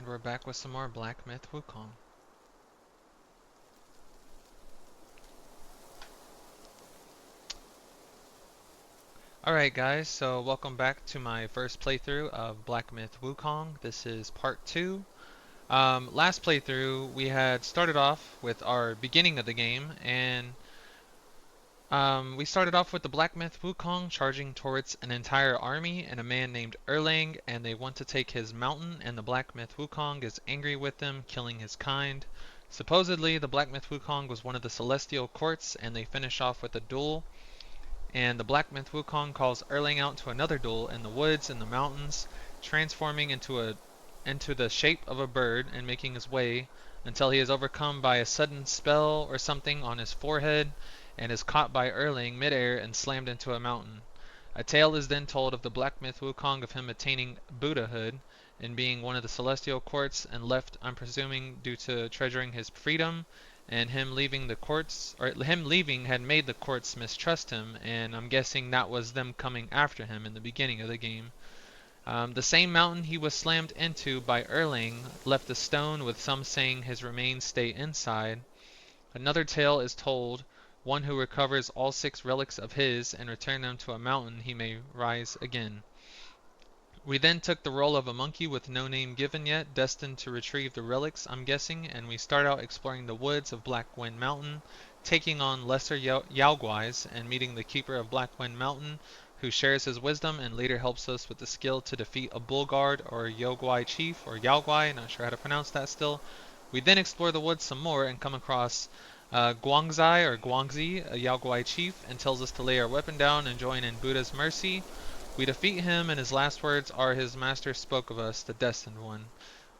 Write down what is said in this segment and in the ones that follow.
And we're back with some more Black Myth Wukong. Alright guys, so welcome back to my first playthrough of Black Myth Wukong. This is part 2. Last playthrough we had started off with our beginning of the game, and we started off with the Black Myth Wukong charging towards an entire army and a man named Erlang, and they want to take his mountain, and the Black Myth Wukong is angry with them, killing his kind. Supposedly, the Black Myth Wukong was one of the celestial courts, and they finish off with a duel. And the Black Myth Wukong calls Erlang out to another duel in the woods and the mountains, transforming into the shape of a bird and making his way until he is overcome by a sudden spell or something on his forehead and is caught by Erlang midair and slammed into a mountain. A tale is then told of the Black Myth Wukong of him attaining Buddhahood and being one of the celestial courts and left, I'm presuming, due to treasuring his freedom, and him leaving the courts, or him leaving had made the courts mistrust him, and I'm guessing that was them coming after him in the beginning of the game. The same mountain he was slammed into by Erlang left a stone, with some saying his remains stay inside. Another tale is told, one who recovers all 6 relics of his and return them to a mountain he may rise again. We then took the role of a monkey with no name given yet, destined to retrieve the relics, I'm guessing, and we start out exploring the woods of Black Wind Mountain, taking on lesser Yaoguais and meeting the keeper of Black Wind Mountain, who shares his wisdom and later helps us with the skill to defeat a bull guard or Yaoguai chief, or Yaoguai, not sure how to pronounce that still. We then explore the woods some more and come across Guangzai or Guangzi, a Yaoguai chief, and tells us to lay our weapon down and join in Buddha's mercy. We defeat him, and his last words are, his master spoke of us, the destined one.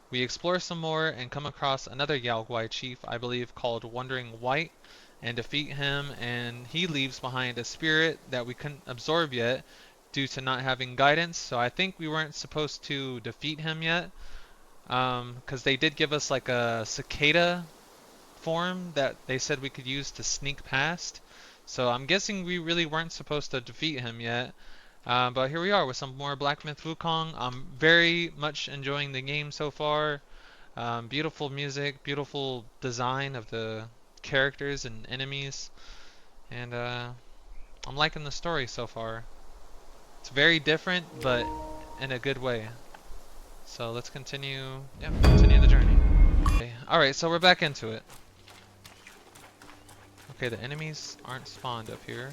We explore some more and come across another Yaoguai chief, I believe called Wandering White, and defeat him, and he leaves behind a spirit that we couldn't absorb yet due to not having guidance, so I think we weren't supposed to defeat him yet, because they did give us like a cicada form that they said we could use to sneak past, so I'm guessing we really weren't supposed to defeat him yet. But here we are with some more Black Myth Wukong. I'm very much enjoying the game so far. Beautiful music, beautiful design of the characters and enemies, and I'm liking the story so far. It's very different, but in a good way. So let's continue the journey. Okay. Alright, so we're back into it. Okay, the enemies aren't spawned up here.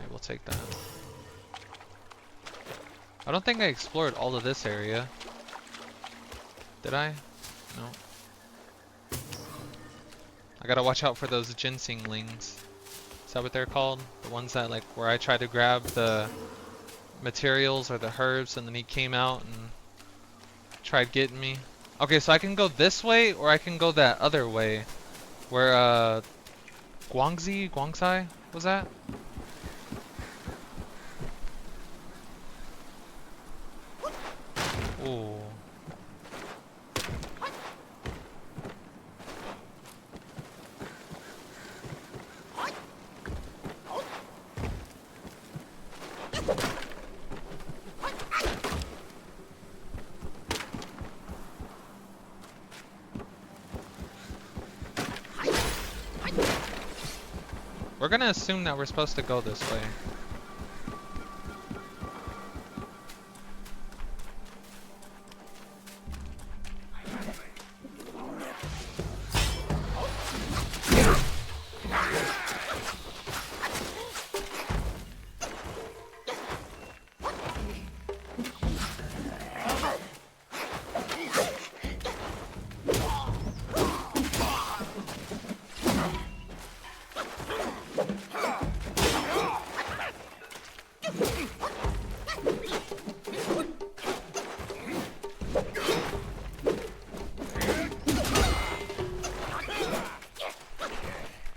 We'll take that. I don't think I explored all of this area. Did I? No. I gotta watch out for those ginsenglings. Is that what they're called? The ones that, like, where I tried to grab the materials or the herbs and then he came out and tried getting me. Okay, so I can go this way or I can go that other way. Where, Guangzai was that? Ooh. We're gonna assume that we're supposed to go this way.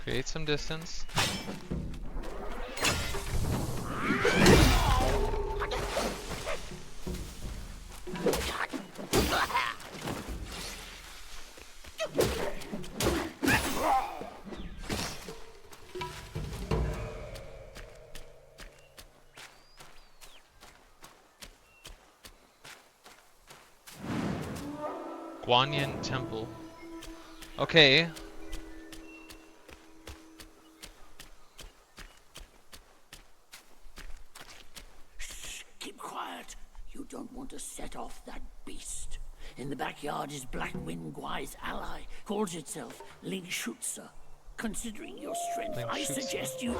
Create some distance. Guanyin Temple. Okay. Shh, keep quiet. You don't want to set off that beast. In the backyard is Black Wind Guai's ally, calls itself Ling Shutsa. Considering your strength, Ling I Shutsa. suggest you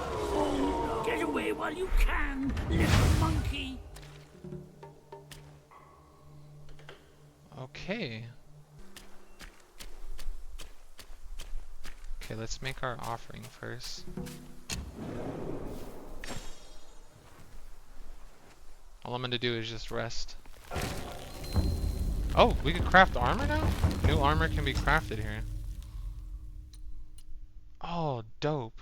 get away while you can, little monkey. Okay. Okay, let's make our offering first. All I'm gonna do is just rest. Oh, we can craft armor now? New armor can be crafted here. Oh, dope.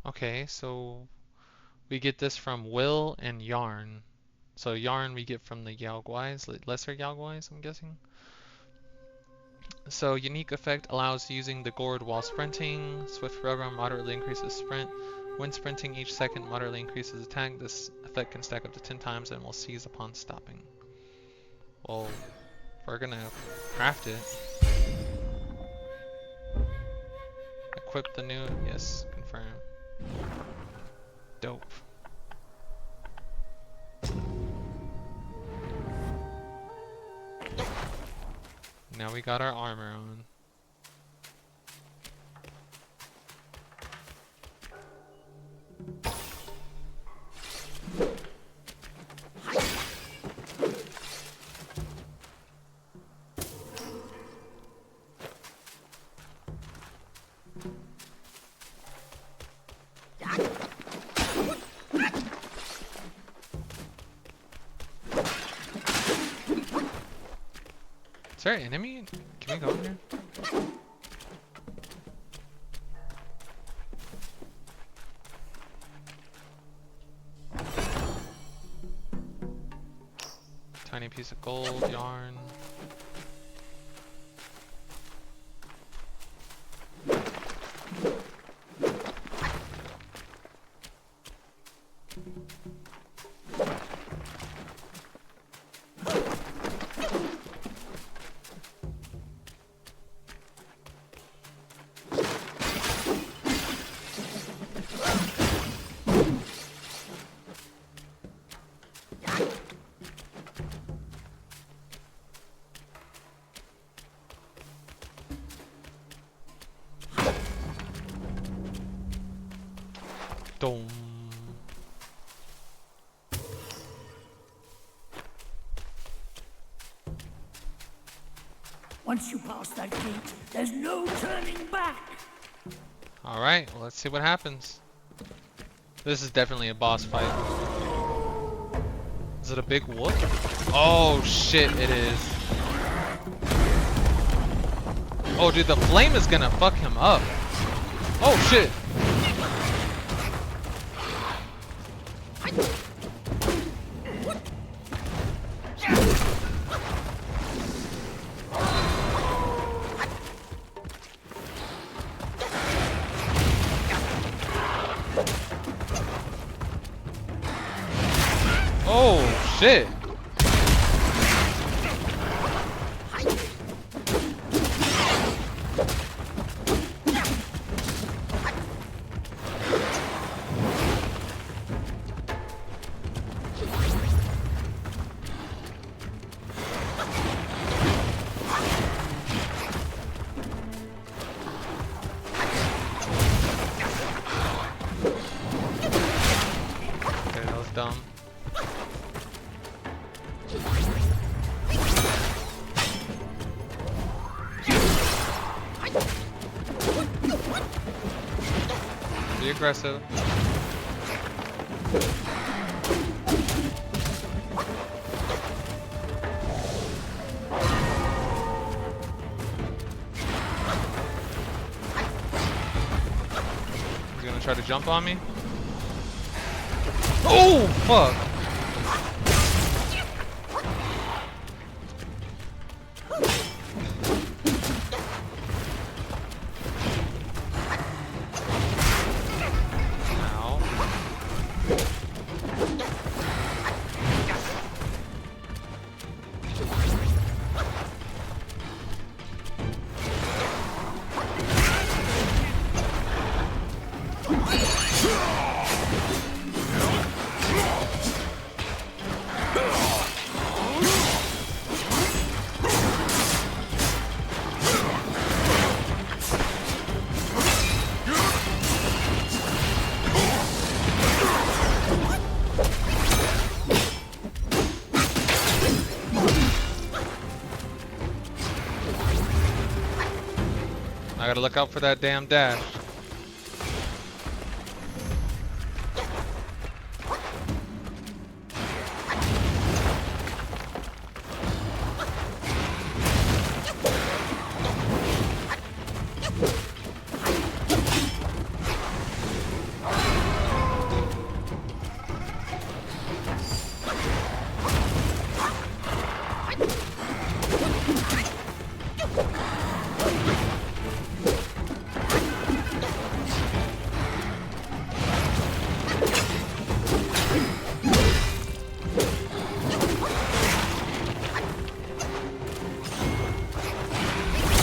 Okay, so we get this from Will and Yarn. So Yarn we get from the Yao Guais, lesser Yao Guais, I'm guessing. So unique effect allows using the gourd while sprinting. Swift program moderately increases sprint. When sprinting each second moderately increases attack. This effect can stack up to 10 times and will cease upon stopping. Well, we're gonna craft it. Equip the new, yes, confirm. Dope. Now we got our armor on. Is there an enemy? Can we go in here? Tiny piece of gold, yarn. Dome. Once you pass that gate, there's no turning back. Alright, well, let's see what happens. This is definitely a boss fight. Is it a big whoop? Oh shit, it is. Oh dude, the flame is gonna fuck him up. Oh shit. Oh shit. Okay, that was dumb. Be aggressive. He's gonna try to jump on me. Oh, fuck. Ow. I gotta look out for that damn dash.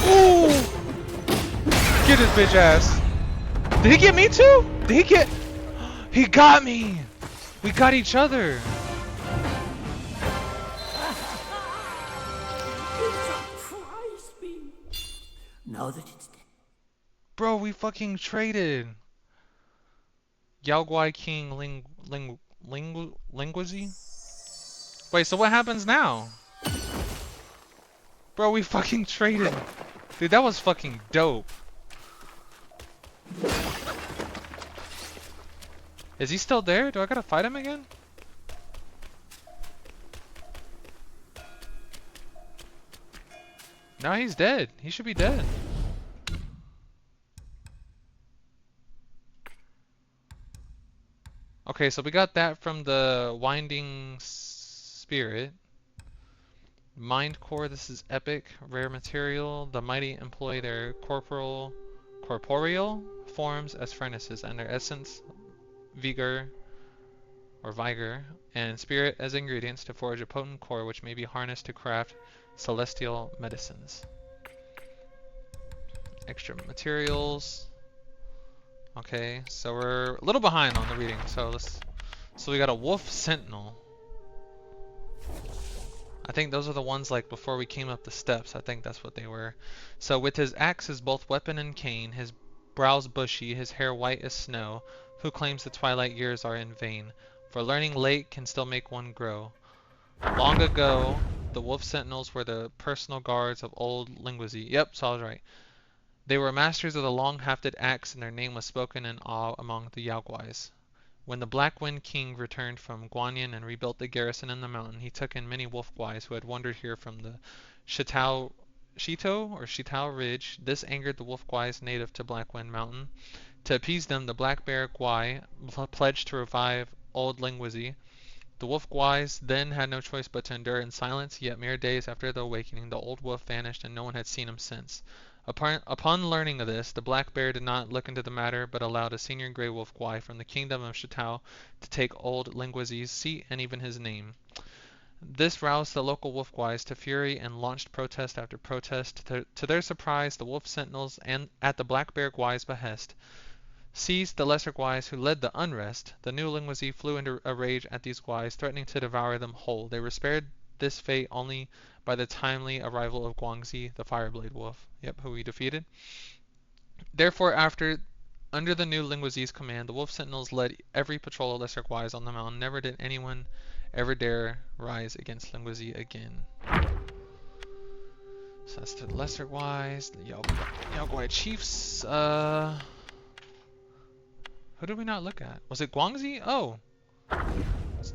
Ooh! Get his bitch ass. Did he get me too? Did he get... He got me! We got each other. Surprise me. Now that it's dead. Bro, we fucking traded. Yao Guai King Linguazi? Wait, so what happens now? Bro, we fucking traded. Dude, that was fucking dope. Is he still there? Do I gotta fight him again? No, he's dead. He should be dead. Okay, so we got that from the Winding Spirit. Mind Core, this is epic. Rare material. The mighty employ their corporeal forms as furnaces, and their essence, vigor, and spirit as ingredients to forge a potent core which may be harnessed to craft celestial medicines. Extra materials. Okay, so we're a little behind on the reading, so we got a wolf sentinel. I think those are the ones like before we came up the steps. I think that's what they were. So with his axe as both weapon and cane, his brows bushy, his hair white as snow, who claims the twilight years are in vain? For learning late can still make one grow. Long ago, the wolf sentinels were the personal guards of old Linguazi. Yep, so I was right. They were masters of the long-hafted axe, and their name was spoken in awe among the Yaoguais. When the Black Wind King returned from Guanyin and rebuilt the garrison in the mountain, he took in many wolf guais who had wandered here from the Shitao Ridge. This angered the wolf guais native to Black Wind Mountain. To appease them, the Black Bear Guai pledged to revive Old Lingwazi. The wolf guais then had no choice but to endure in silence, yet mere days after the awakening, the old wolf vanished and no one had seen him since. Upon learning of this, the black bear did not look into the matter, but allowed a senior grey wolf guai from the kingdom of Shitao to take old Lingwazi's seat and even his name. This roused the local wolf guais to fury and launched protest after protest. To their surprise, the wolf sentinels, and at the black bear guai's behest, seized the lesser guais who led the unrest. The new Lingwazi flew into a rage at these guais, threatening to devour them whole. They were spared this fate only by the timely arrival of Guangxi, the Fireblade Wolf. Yep, who we defeated. Therefore, under the new Lingwazi's command, the Wolf Sentinels led every patrol of lesser guais on the mountain. Never did anyone ever dare rise against Lingwazi again. So that's the lesser guais, the Yao Guai chiefs. Who did we not look at? Was it Guangxi? Oh!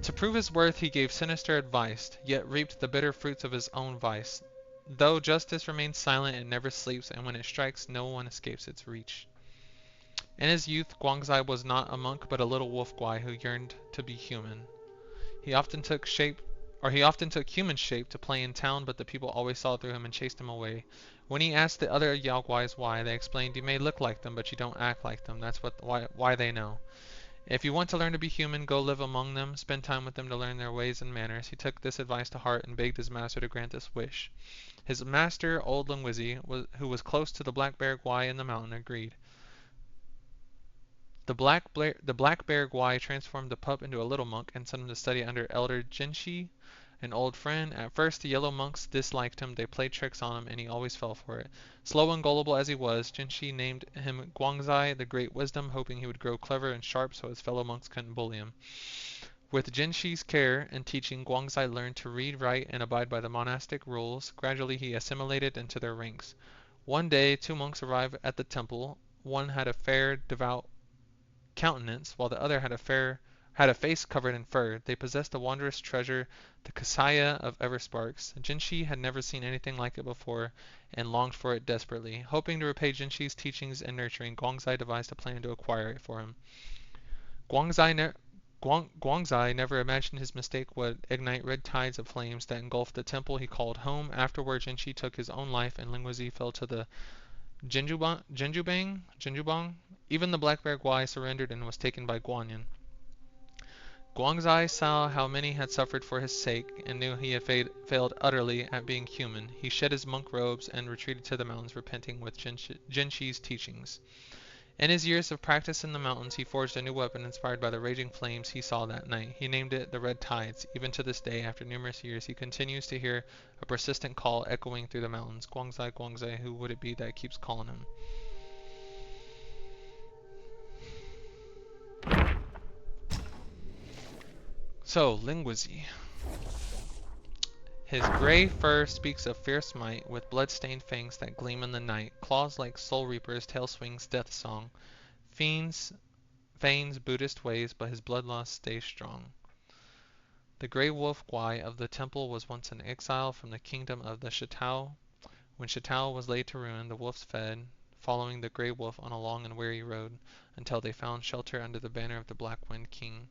To prove his worth, he gave sinister advice, yet reaped the bitter fruits of his own vice. Though justice remains silent, it never sleeps, and when it strikes, no one escapes its reach. In his youth, Guangxi was not a monk, but a little wolf guai who yearned to be human. He often took human shape to play in town, but the people always saw through him and chased him away. When he asked the other Yao Guais why, they explained, "You may look like them, but you don't act like them. That's why they know. If you want to learn to be human, go live among them, spend time with them to learn their ways and manners." He took this advice to heart and begged his master to grant this wish. His master, old Lingwazi, who was close to the Black Bear Guai in the mountain, agreed. The Black Bear Guai transformed the pup into a little monk and sent him to study under Elder Jinshi, an old friend. At first the yellow monks disliked him, they played tricks on him, and he always fell for it. Slow and gullible as he was, Jinshi named him Guangzai, the Great Wisdom, hoping he would grow clever and sharp so his fellow monks couldn't bully him. With Jinshi's care and teaching, Guangzai learned to read, write, and abide by the monastic rules. Gradually he assimilated into their ranks. One day, two monks arrived at the temple. One had a fair, devout countenance, while the other had a face covered in fur. They possessed a wondrous treasure, the Kasaya of Eversparks. Jinshi had never seen anything like it before, and longed for it desperately. Hoping to repay Jinshi's teachings and nurturing, Guangzai devised a plan to acquire it for him. Guangzai, ne- Guangzai never imagined his mistake would ignite red tides of flames that engulfed the temple he called home. Afterward, Jinshi took his own life, and Lingguizi fell to the Jinjubang. Even the Black Bear Guai surrendered and was taken by Guanyin. Guangzai saw how many had suffered for his sake, and knew he had failed utterly at being human. He shed his monk robes and retreated to the mountains, repenting with Jinshi's teachings. In his years of practice in the mountains, he forged a new weapon inspired by the raging flames he saw that night. He named it the Red Tides. Even to this day, after numerous years, he continues to hear a persistent call echoing through the mountains. Guangzai, Guangzai, who would it be that keeps calling him? So, Lingguizi. His gray fur speaks of fierce might, with blood-stained fangs that gleam in the night, claws like soul reapers, tail swings death song. Fiends feigns Buddhist ways, but his bloodlust stays strong. The gray wolf Guai of the temple was once an exile from the kingdom of the Shitao. When Shitao was laid to ruin, the wolves fled, following the gray wolf on a long and weary road, until they found shelter under the banner of the Black Wind King.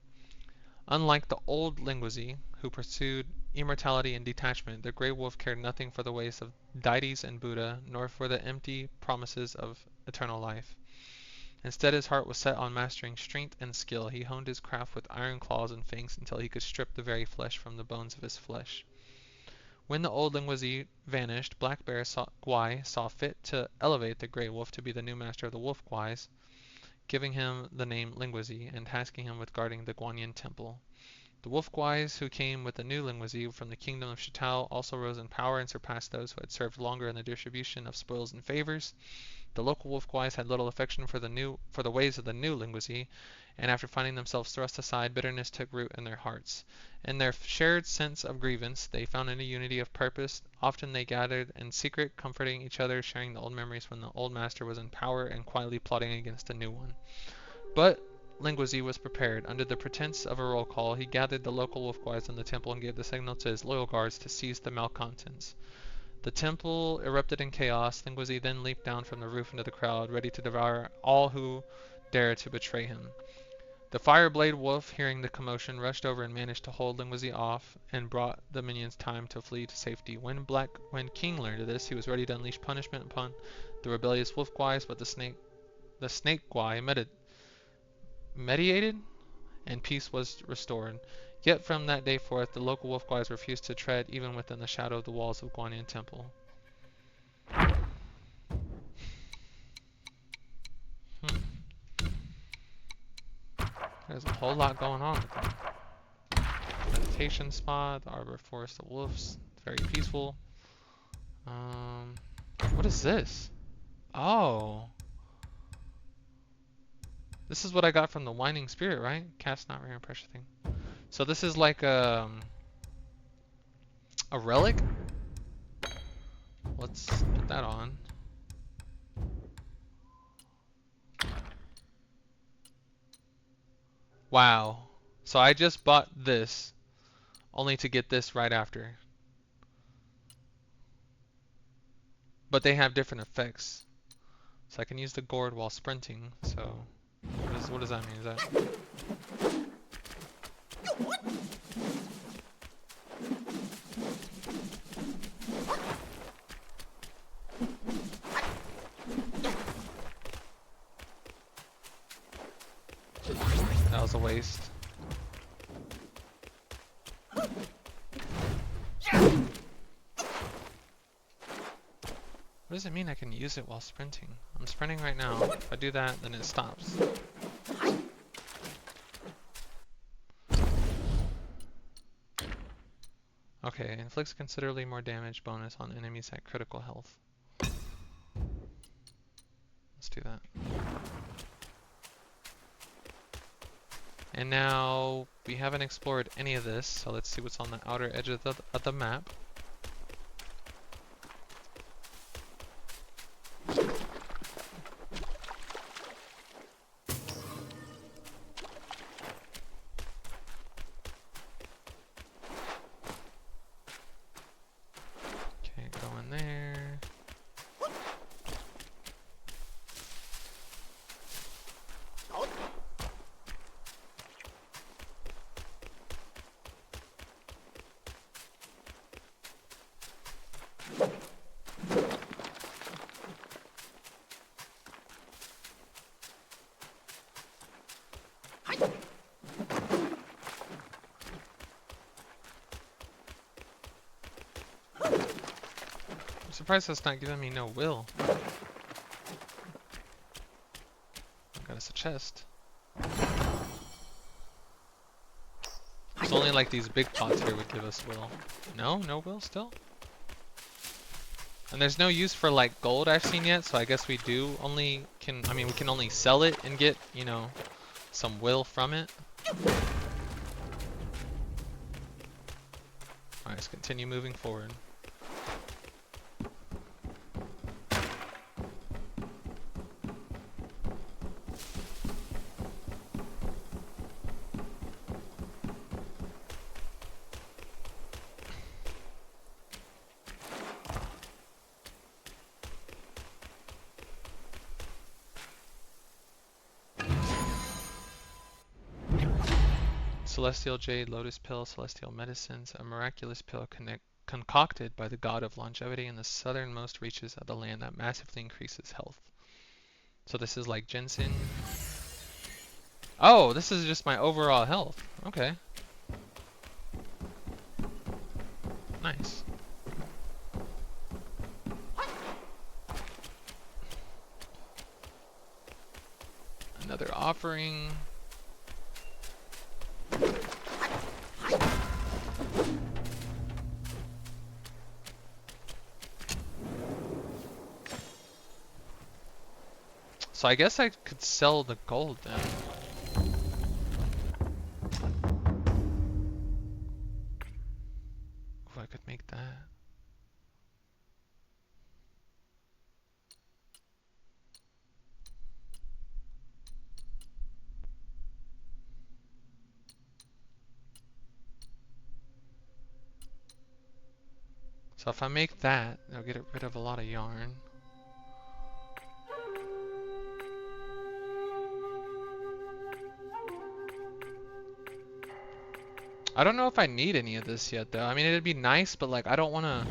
Unlike the old Lingguizi, who pursued immortality and detachment, the Grey Wolf cared nothing for the ways of deities and Buddha, nor for the empty promises of eternal life. Instead, his heart was set on mastering strength and skill. He honed his craft with iron claws and fangs until he could strip the very flesh from the bones of his flesh. When the old Lingguizi vanished, Black Bear Guai saw fit to elevate the Grey Wolf to be the new master of the Wolf Guais, giving him the name Lingguizi and tasking him with guarding the Guanyin Temple. The Wolf Guais who came with the new Lingguizi from the kingdom of Shitao also rose in power and surpassed those who had served longer in the distribution of spoils and favors. The local Wolf Guais had little affection for the ways of the new Lingguizi, and after finding themselves thrust aside, bitterness took root in their hearts. In their shared sense of grievance, they found a unity of purpose. Often they gathered in secret, comforting each other, sharing the old memories when the old master was in power, and quietly plotting against the new one. But Lingguizi was prepared. Under the pretense of a roll call, he gathered the local wolf guards in the temple and gave the signal to his loyal guards to seize the malcontents. The temple erupted in chaos. Lingguizi then leaped down from the roof into the crowd, ready to devour all who dared to betray him. The Fireblade Wolf, hearing the commotion, rushed over and managed to hold Lingguizi off and brought the minions time to flee to safety. When King learned of this, he was ready to unleash punishment upon the rebellious wolf guys, but the snake guy mediated, and peace was restored. Yet from that day forth, the local wolf guys refused to tread even within the shadow of the walls of Guanyin Temple. Hmm. There's a whole lot going on with them. Meditation spot, the Arbor Forest of Wolves, it's very peaceful. Um, what is this? Oh, this is what I got from the Winding Spirit, right? Cast not rare and pressure thing. So this is like a relic. Let's put that on. Wow. So I just bought this, only to get this right after. But they have different effects. So I can use the gourd while sprinting. So what does that mean? Is that that was a waste? What does it mean I can use it while sprinting? I'm sprinting right now. If I do that, then it stops. Okay, inflicts considerably more damage bonus on enemies at critical health. Let's do that. And now we haven't explored any of this, so let's see what's on the outer edge of the map. surprised that's not giving me no will. Got us a chest. It's only like these big pots here would give us will. No? No will still? And there's no use for like gold I've seen yet, so I guess we do only can, I mean we can only sell it and get, you know, some will from it. Alright, let's continue moving forward. Celestial Jade, Lotus Pill, Celestial Medicines, a miraculous pill concocted by the god of longevity in the southernmost reaches of the land that massively increases health. So this is like ginseng. Oh, this is just my overall health. Okay. Nice. Another offering. So I guess I could sell the gold then. If I could make that. So if I make that, I'll get rid of a lot of yarn. I don't know if I need any of this yet though. I mean, it'd be nice, but like I don't want to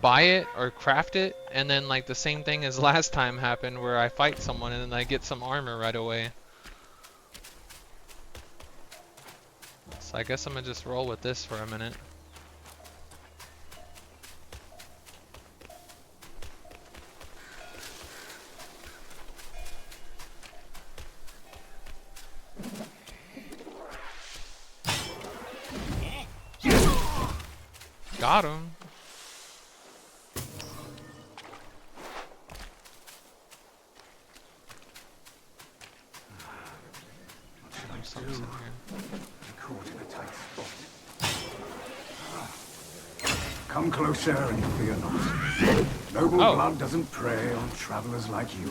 buy it or craft it and then like the same thing as last time happened where I fight someone and then I get some armor right away. So I guess I'm gonna just roll with this for a minute. Got him. Something's in here. Caught in a tight spot. Come closer and fear not. Noble blood doesn't prey on travelers like you.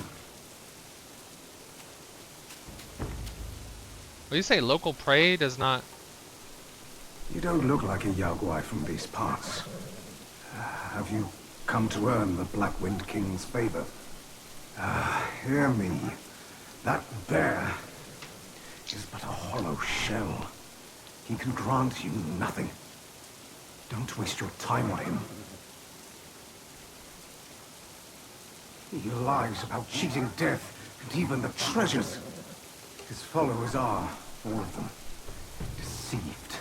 What do you say? Local prey does not. You don't look like a Yaogwai from these parts. Have you come to earn the Black Wind King's favor? Hear me. That bear is but a hollow shell. He can grant you nothing. Don't waste your time on him. He lies about cheating death and even the treasures. His followers are, all of them, deceived.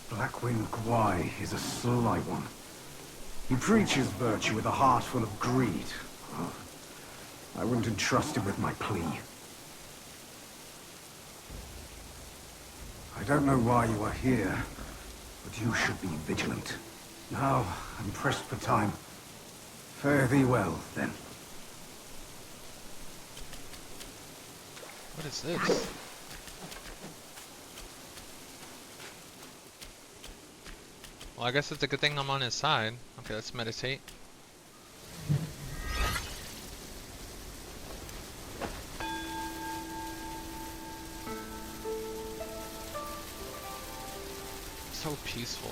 Blackwind Gwai is a sly one. He preaches virtue with a heart full of greed. I wouldn't entrust him with my plea. I don't know why you are here, but you should be vigilant. Now, I'm pressed for time. Fare thee well, then. What is this? Well, I guess it's a good thing I'm on his side. Okay, let's meditate. So peaceful.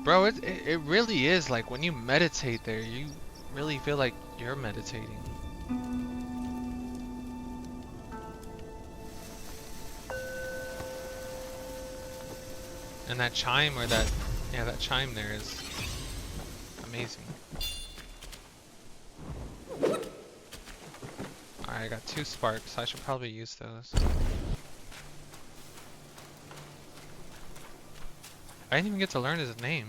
Bro, it really is like when you meditate there, you really feel like you're meditating. And that chime or that, yeah, that chime there is amazing. Alright, I got 2 sparks, so I should probably use those. I didn't even get to learn his name.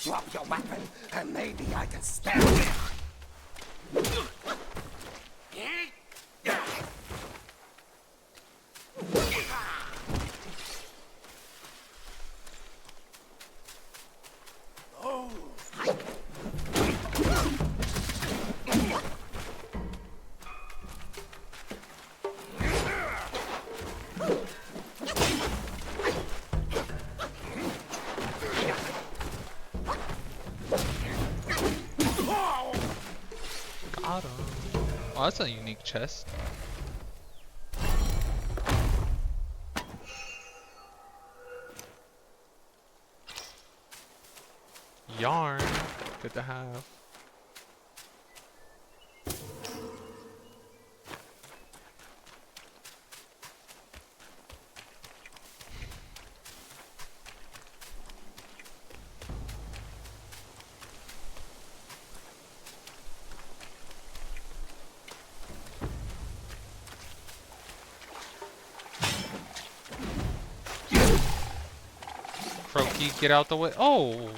Drop your weapon, and maybe I can spare you. Got him. Oh, that's a unique chest. Yarn. Good to have. Croaky, get out the way. Oh!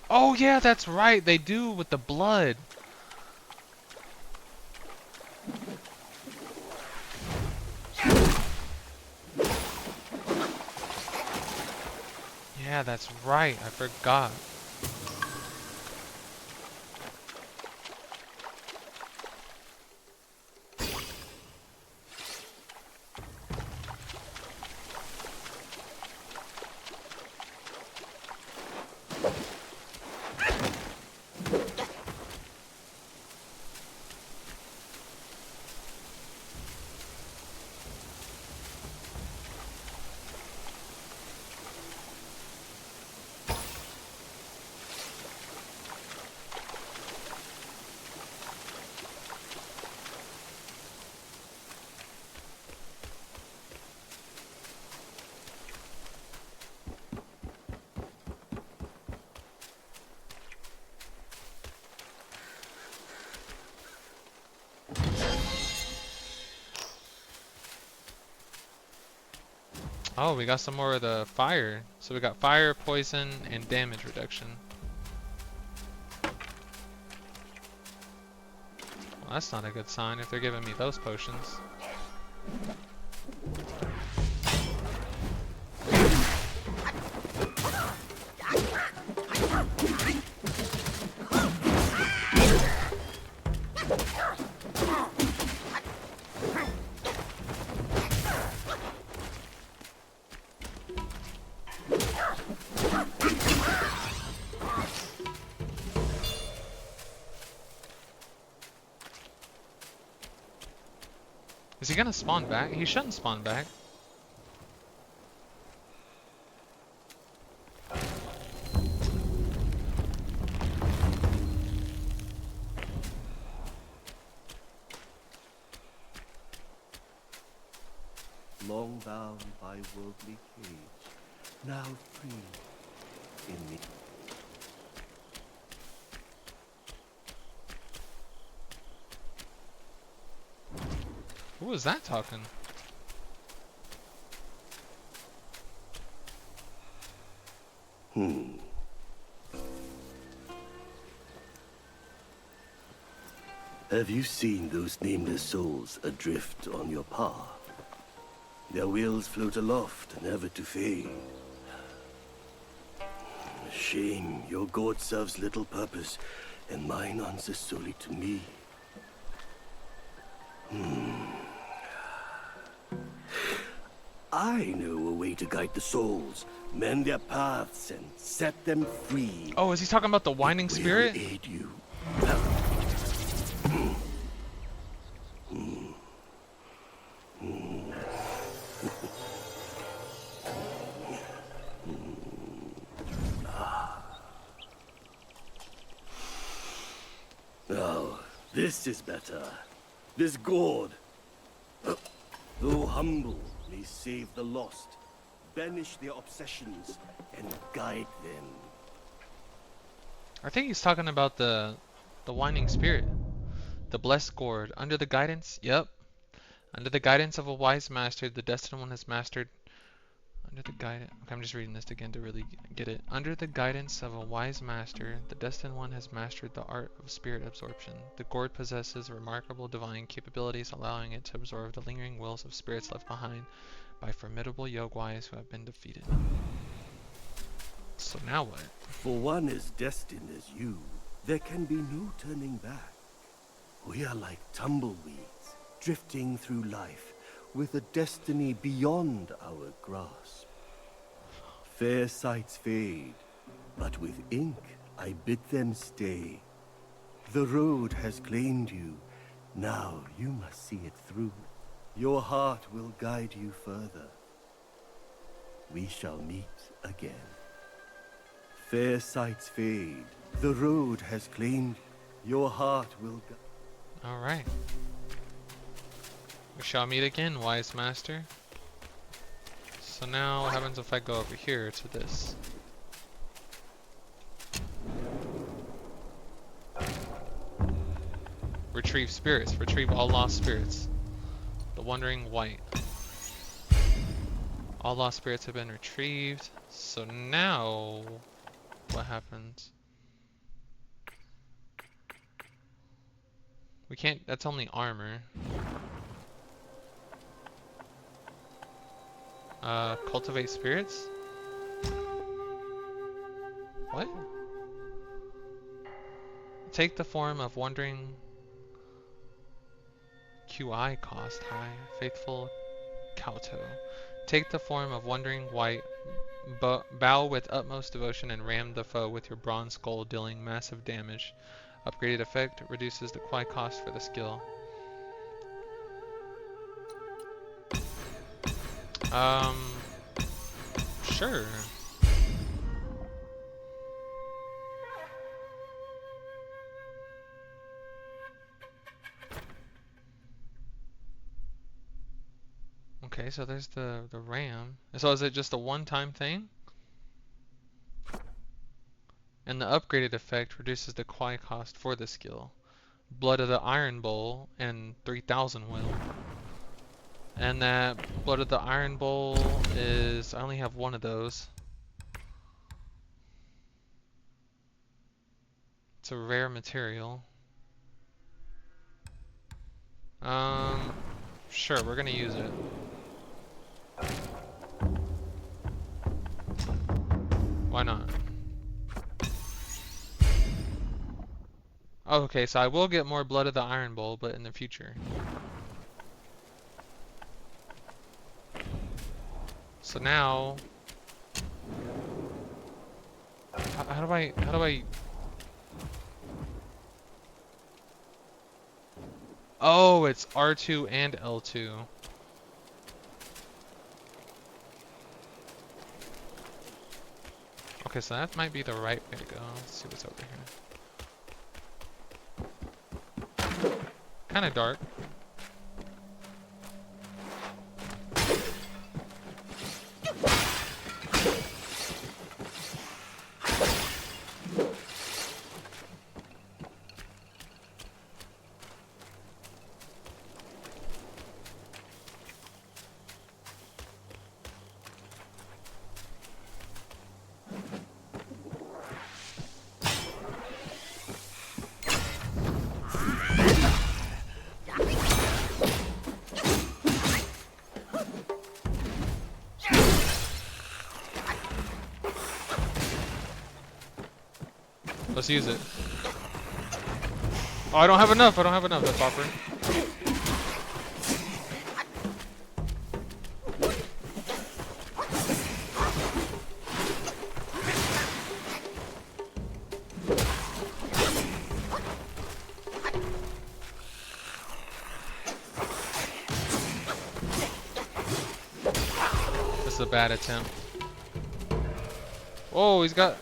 Oh yeah, that's right. They do with the blood. Yeah, that's right. I forgot. Oh, we got some more of the fire. So we got fire, poison, and damage reduction. Well, that's not a good sign if they're giving me those potions. Is he gonna spawn back? He shouldn't spawn back. Long bound by worldly cage, now free in the... Who was that talking? Have you seen those nameless souls adrift on your path? Their wills float aloft, never to fade. Shame, your god serves little purpose, and mine answers solely to me. I know a way to guide the souls, mend their paths, and set them free. Oh, is he talking about the Winding Will Spirit? aid you. Now, this is better. This gourd. Though humble, may save the lost, banish their obsessions, and guide them. I think he's talking about the winding spirit, the blessed gourd. Under the guidance, yep. Under the guidance of a wise master, the destined one has mastered. Under the guidance, okay, I'm just reading this again to really get it. Under the guidance of a wise master, the destined one has mastered the art of spirit absorption. The gourd possesses remarkable divine capabilities, allowing it to absorb the lingering wills of spirits left behind by formidable Yogwais who have been defeated. So now what? For one as destined as you, there can be no turning back. We are like tumbleweeds, drifting through life with a destiny beyond our grasp. Fair sights fade, but with ink I bid them stay. The road has claimed you, now you must see it through. Your heart will guide you further. We shall meet again. Fair sights fade, the road has claimed your heart will guide. Alright. We shall meet again, wise master. So now what happens if I go over here to this? Retrieve spirits. Retrieve all lost spirits. The Wandering White. All lost spirits have been retrieved. So now what happens? We can't, that's only armor. Cultivate spirits? What? Take the form of wandering QI cost high. Faithful Kauto. Take the form of wandering white. Bow with utmost devotion and ram the foe with your bronze skull, dealing massive damage. Upgraded effect reduces the QI cost for the skill. Sure. Okay, so there's the RAM. So is it just a one-time thing? And the upgraded effect reduces the QI cost for the skill. Blood of the Iron Bowl and 3000 will. And that Blood of the Iron Bowl is, I only have one of those. It's a rare material. Sure, we're gonna use it. Why not? Oh, okay, so I will get more Blood of the Iron Bowl, but in the future. So now, how do I? Oh, it's R2 and L2. Okay, so that might be the right way to go. Let's see what's over here. Kind of dark. Let's use it. Oh, I don't have enough. I don't have enough. That's awkward. This is a bad attempt. Oh, he's got...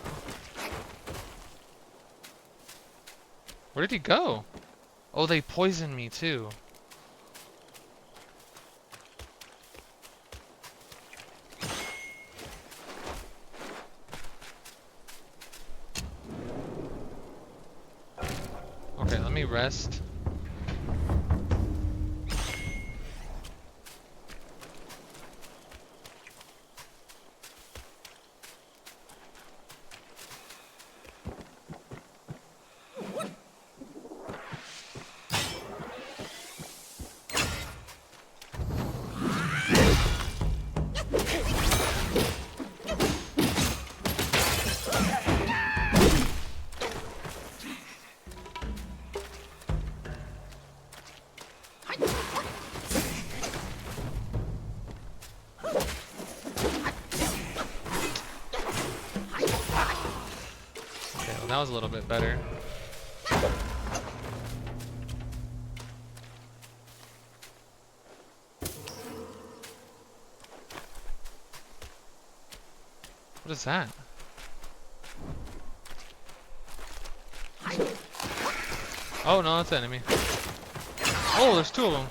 Where did he go? Oh, they poisoned me too. rest. Okay, well that was a little bit better. What is that? Oh no, that's an enemy. Oh, there's two of them.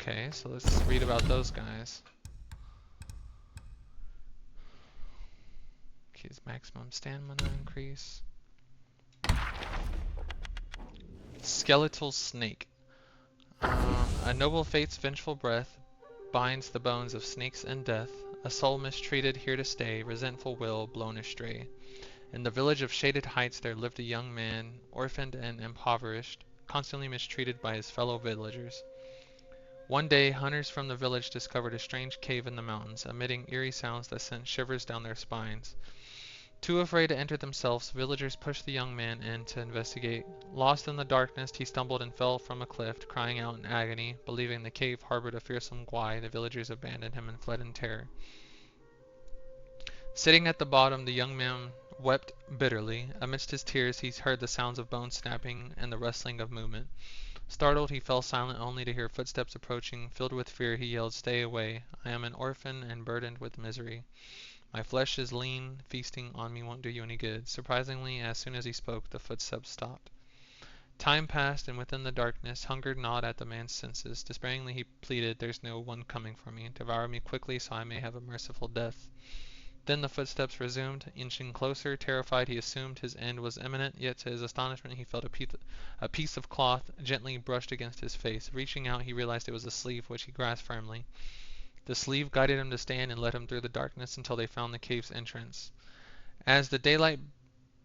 Okay, so let's read about those guys. His maximum stamina increase. Skeletal snake. A noble fate's vengeful breath binds the bones of snakes and death. A soul mistreated here to stay, resentful will blown astray. In the village of Shaded Heights there lived a young man, orphaned and impoverished, constantly mistreated by his fellow villagers. One day, hunters from the village discovered a strange cave in the mountains, emitting eerie sounds that sent shivers down their spines. Too afraid to enter themselves, villagers pushed the young man in to investigate. Lost in the darkness, he stumbled and fell from a cliff, crying out in agony. Believing the cave harbored a fearsome Gwai, the villagers abandoned him and fled in terror. Sitting at the bottom, the young man wept bitterly. Amidst his tears, he heard the sounds of bone snapping and the rustling of movement. Startled, he fell silent only to hear footsteps approaching. Filled with fear, he yelled, "Stay away! I am an orphan and burdened with misery. My flesh is lean, feasting on me won't do you any good." Surprisingly, as soon as he spoke, the footsteps stopped. Time passed, and within the darkness, hunger gnawed at the man's senses. Despairingly he pleaded, "There's no one coming for me. Devour me quickly so I may have a merciful death." Then the footsteps resumed, inching closer. Terrified, he assumed his end was imminent, yet to his astonishment he felt a piece of cloth gently brushed against his face. Reaching out, he realized it was a sleeve, which he grasped firmly. The sleeve guided him to stand and led him through the darkness until they found the cave's entrance. As the daylight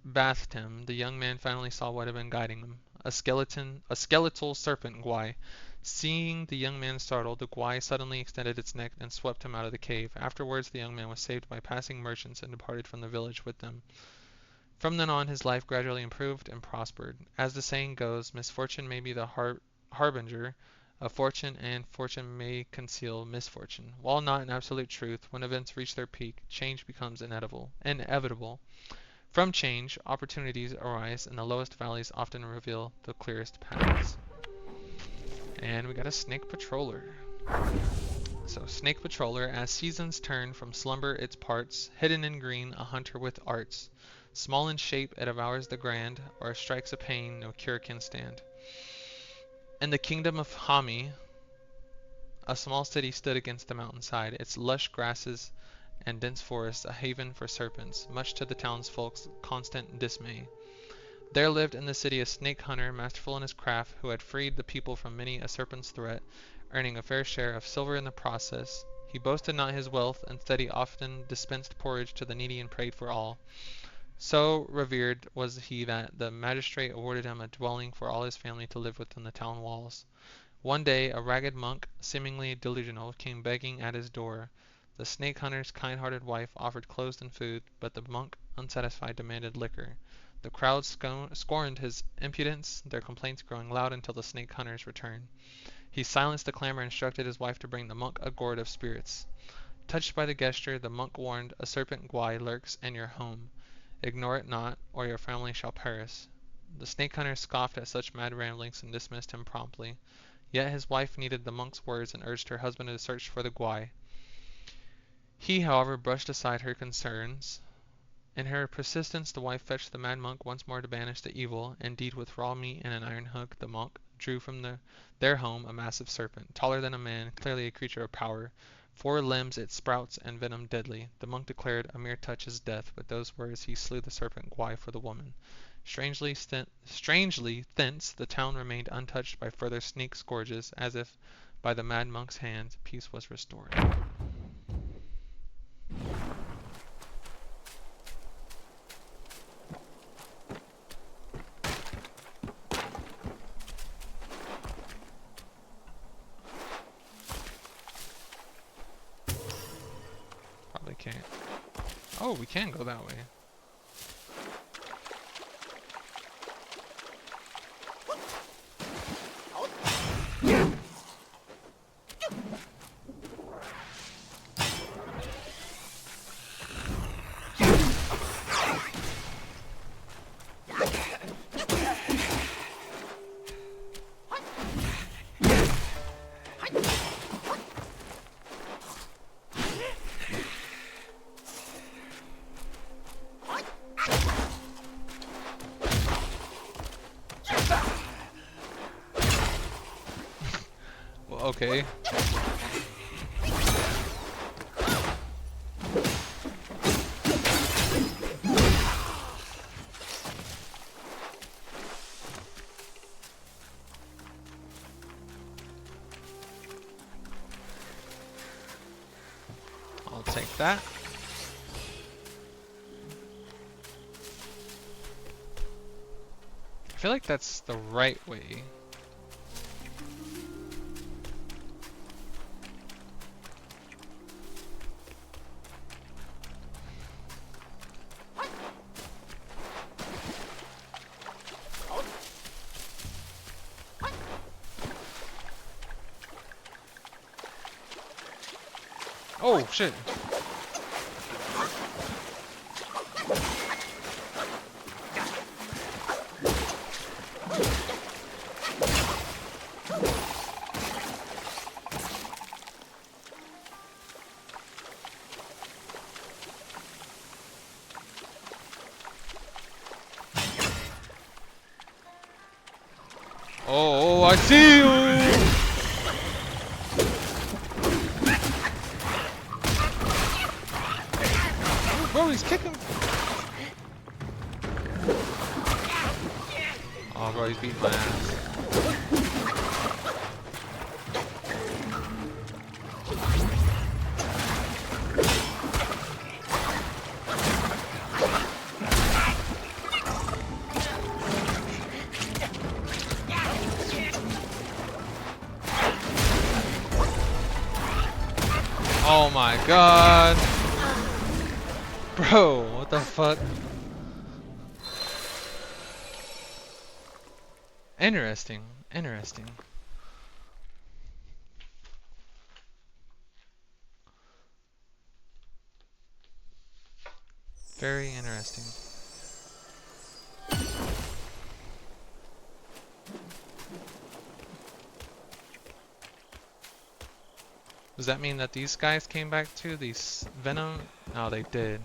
bathed him, the young man finally saw what had been guiding them. A skeletal serpent Gwai. Seeing the young man startled, the Gwai suddenly extended its neck and swept him out of the cave. Afterwards, the young man was saved by passing merchants and departed from the village with them. From then on, his life gradually improved and prospered. As the saying goes, misfortune may be the harbinger of fortune, and fortune may conceal misfortune. While not an absolute truth, when events reach their peak, change becomes inevitable. From change, opportunities arise, and the lowest valleys often reveal the clearest paths. And we got a snake patroller. So, snake patroller, as seasons turn from slumber its parts, hidden in green, a hunter with arts. Small in shape, it devours the grand, or strikes a pain no cure can stand. In the kingdom of Hami, a small city stood against the mountainside, its lush grasses and dense forests a haven for serpents, much to the townsfolk's constant dismay. There lived in the city a snake hunter, masterful in his craft, who had freed the people from many a serpent's threat, earning a fair share of silver in the process. He boasted not his wealth, instead he often dispensed porridge to the needy and prayed for all. So revered was he that the magistrate awarded him a dwelling for all his family to live within the town walls. One day a ragged monk, seemingly delusional, came begging at his door. The snake hunter's kind-hearted wife offered clothes and food, but the monk, unsatisfied, demanded liquor. The crowd scorned his impudence, their complaints growing loud until the snake hunter's return. He silenced the clamor and instructed his wife to bring the monk a gourd of spirits. Touched by the gesture, the monk warned, "A serpent Gwai lurks in your home. Ignore it not, or your family shall perish. The snake hunter scoffed at such mad ramblings and dismissed him promptly. Yet his wife needed the monk's words and urged her husband to search for the guai. He, however, brushed aside her concerns. In her persistence, the wife fetched the mad monk once more to banish the evil. Indeed, with raw meat and an iron hook, the monk drew from their home a massive serpent, taller than a man, clearly a creature of power. 4 limbs, its sprouts, and venom deadly. The monk declared a mere touch is death. With those words he slew the serpent guai for the woman. Strangely, thence the town remained untouched by further snake scourges, as if by the mad monk's hand peace was restored. Probably can't. Oh, we can go that way. Well, okay. I'll take that. I feel like that's the right way. Oh, shit. Oh, I see you! Bro, he's kicking. Oh, bro, he's beating my ass. Oh my god. Bro, what the fuck? Interesting, interesting. Very interesting. Does that mean that these guys came back too? These Venom? No, they did.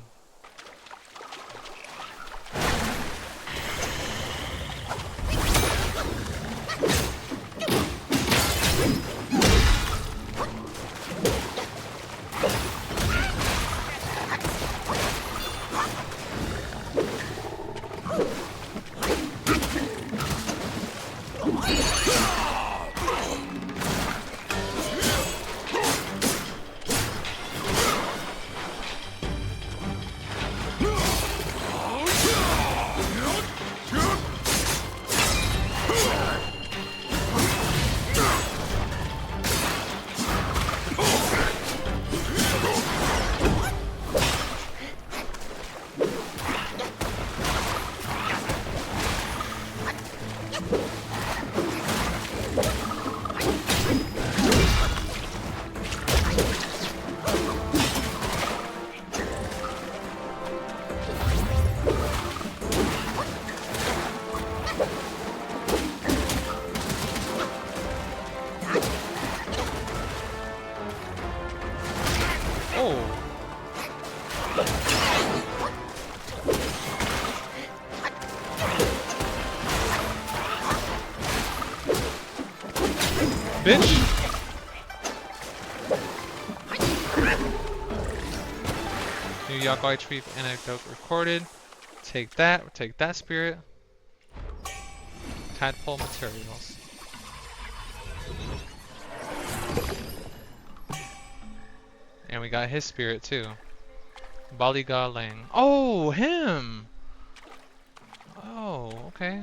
bitch! New Yaguai Chief anecdote recorded. Take that spirit. Tadpole materials. And we got his spirit too. Baliga Lang. Oh, him! Oh, okay.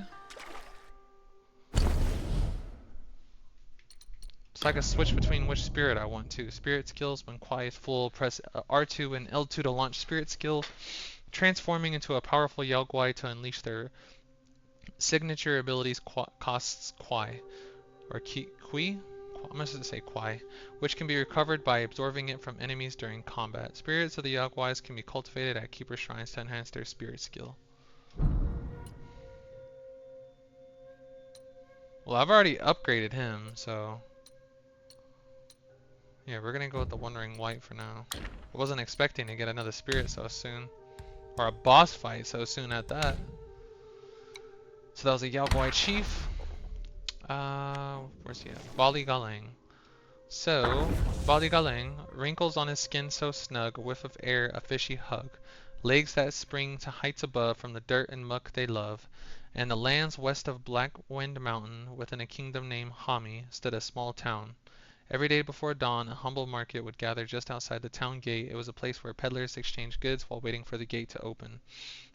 So I can switch between which spirit I want to. Spirit skills when Kwai is full, press R2 and L2 to launch spirit skill, transforming into a powerful Yao Guai to unleash their signature abilities costs Kwai, or Kui? I'm going to say Kwai, which can be recovered by absorbing it from enemies during combat. Spirits of the Yao Guais can be cultivated at Keeper Shrines to enhance their spirit skill. Well, I've already upgraded him, so... Yeah, we're gonna go with the Wandering White for now. I wasn't expecting to get another spirit so soon. Or a boss fight so soon at that. So that was a Yao Guai Chief. Where's he at? Bali Galang. So, Bali Galang, wrinkles on his skin so snug, a whiff of air, a fishy hug. Legs that spring to heights above from the dirt and muck they love. And the lands west of Black Wind Mountain, within a kingdom named Hami, stood a small town. Every day before dawn, a humble market would gather just outside the town gate. It was a place where peddlers exchanged goods while waiting for the gate to open.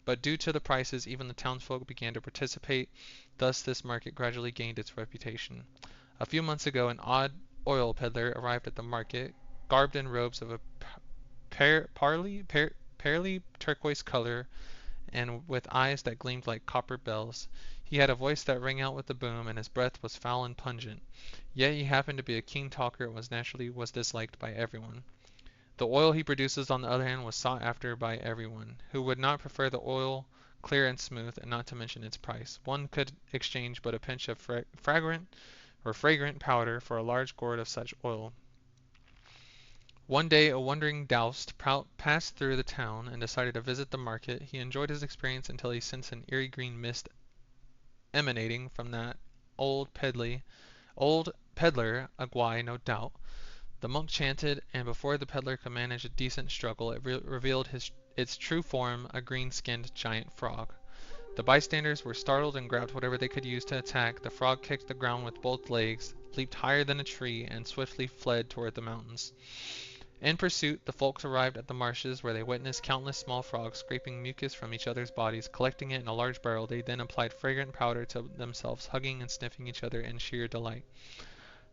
But due to the prices, even the townsfolk began to participate. Thus, this market gradually gained its reputation. A few months ago, an odd oil peddler arrived at the market, garbed in robes of a pearly turquoise color and with eyes that gleamed like copper bells. He had a voice that rang out with a boom, and his breath was foul and pungent. Yet he happened to be a keen talker and was disliked by everyone. The oil he produces, on the other hand, was sought after by everyone. Who would not prefer the oil clear and smooth, and not to mention its price? One could exchange but a pinch of fragrant powder for a large gourd of such oil. One day a wandering Doust passed through the town and decided to visit the market. He enjoyed his experience until he sensed an eerie green mist emanating from that old peddler, a Guai no doubt. The monk chanted, and before the peddler could manage a decent struggle, it revealed its true form, a green-skinned giant frog. The bystanders were startled and grabbed whatever they could use to attack. The frog kicked the ground with both legs, leaped higher than a tree, and swiftly fled toward the mountains. In pursuit, the folks arrived at the marshes, where they witnessed countless small frogs scraping mucus from each other's bodies. Collecting it in a large barrel, they then applied fragrant powder to themselves, hugging and sniffing each other in sheer delight.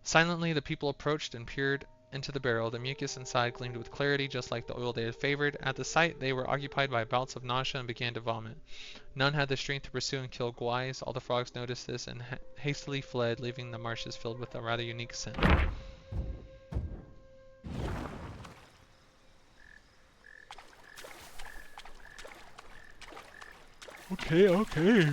Silently, the people approached and peered into the barrel. The mucus inside gleamed with clarity, just like the oil they had favored. At the sight, they were occupied by bouts of nausea and began to vomit. None had the strength to pursue and kill Guais. All the frogs noticed this and hastily fled, leaving the marshes filled with a rather unique scent. Okay.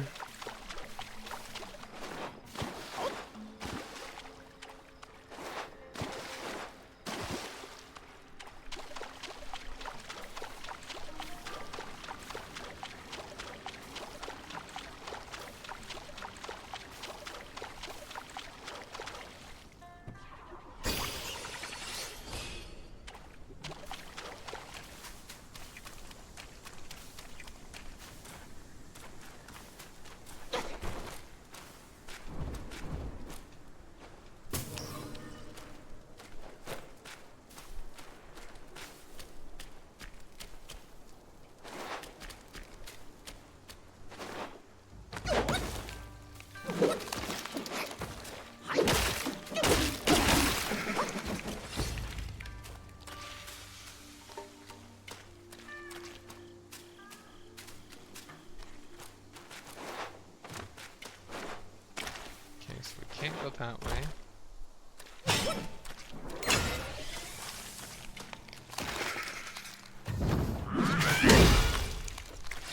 So we can't go that way.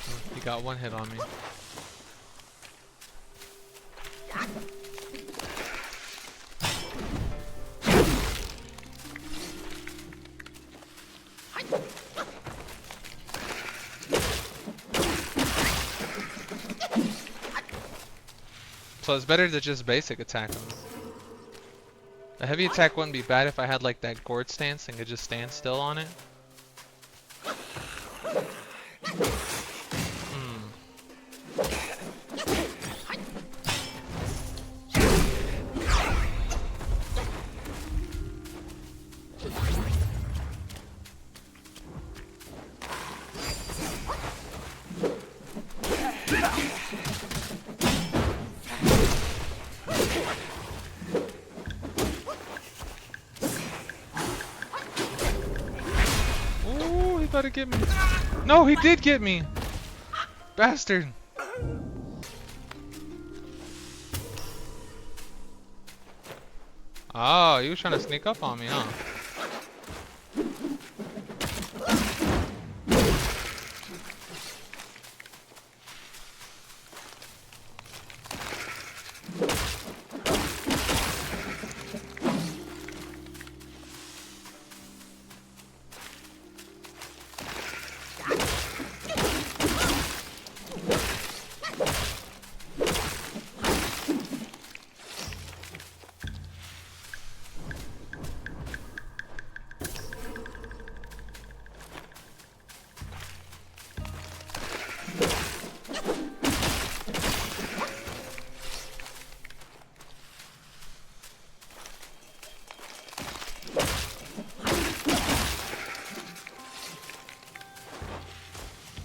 Oh, he got one hit on me. So it's better to just basic attack him. A heavy attack wouldn't be bad if I had like that gourd stance and could just stand still on it. Hmm. Ooh, he better get me. No, he did get me. Bastard. Oh, he was trying to sneak up on me, huh?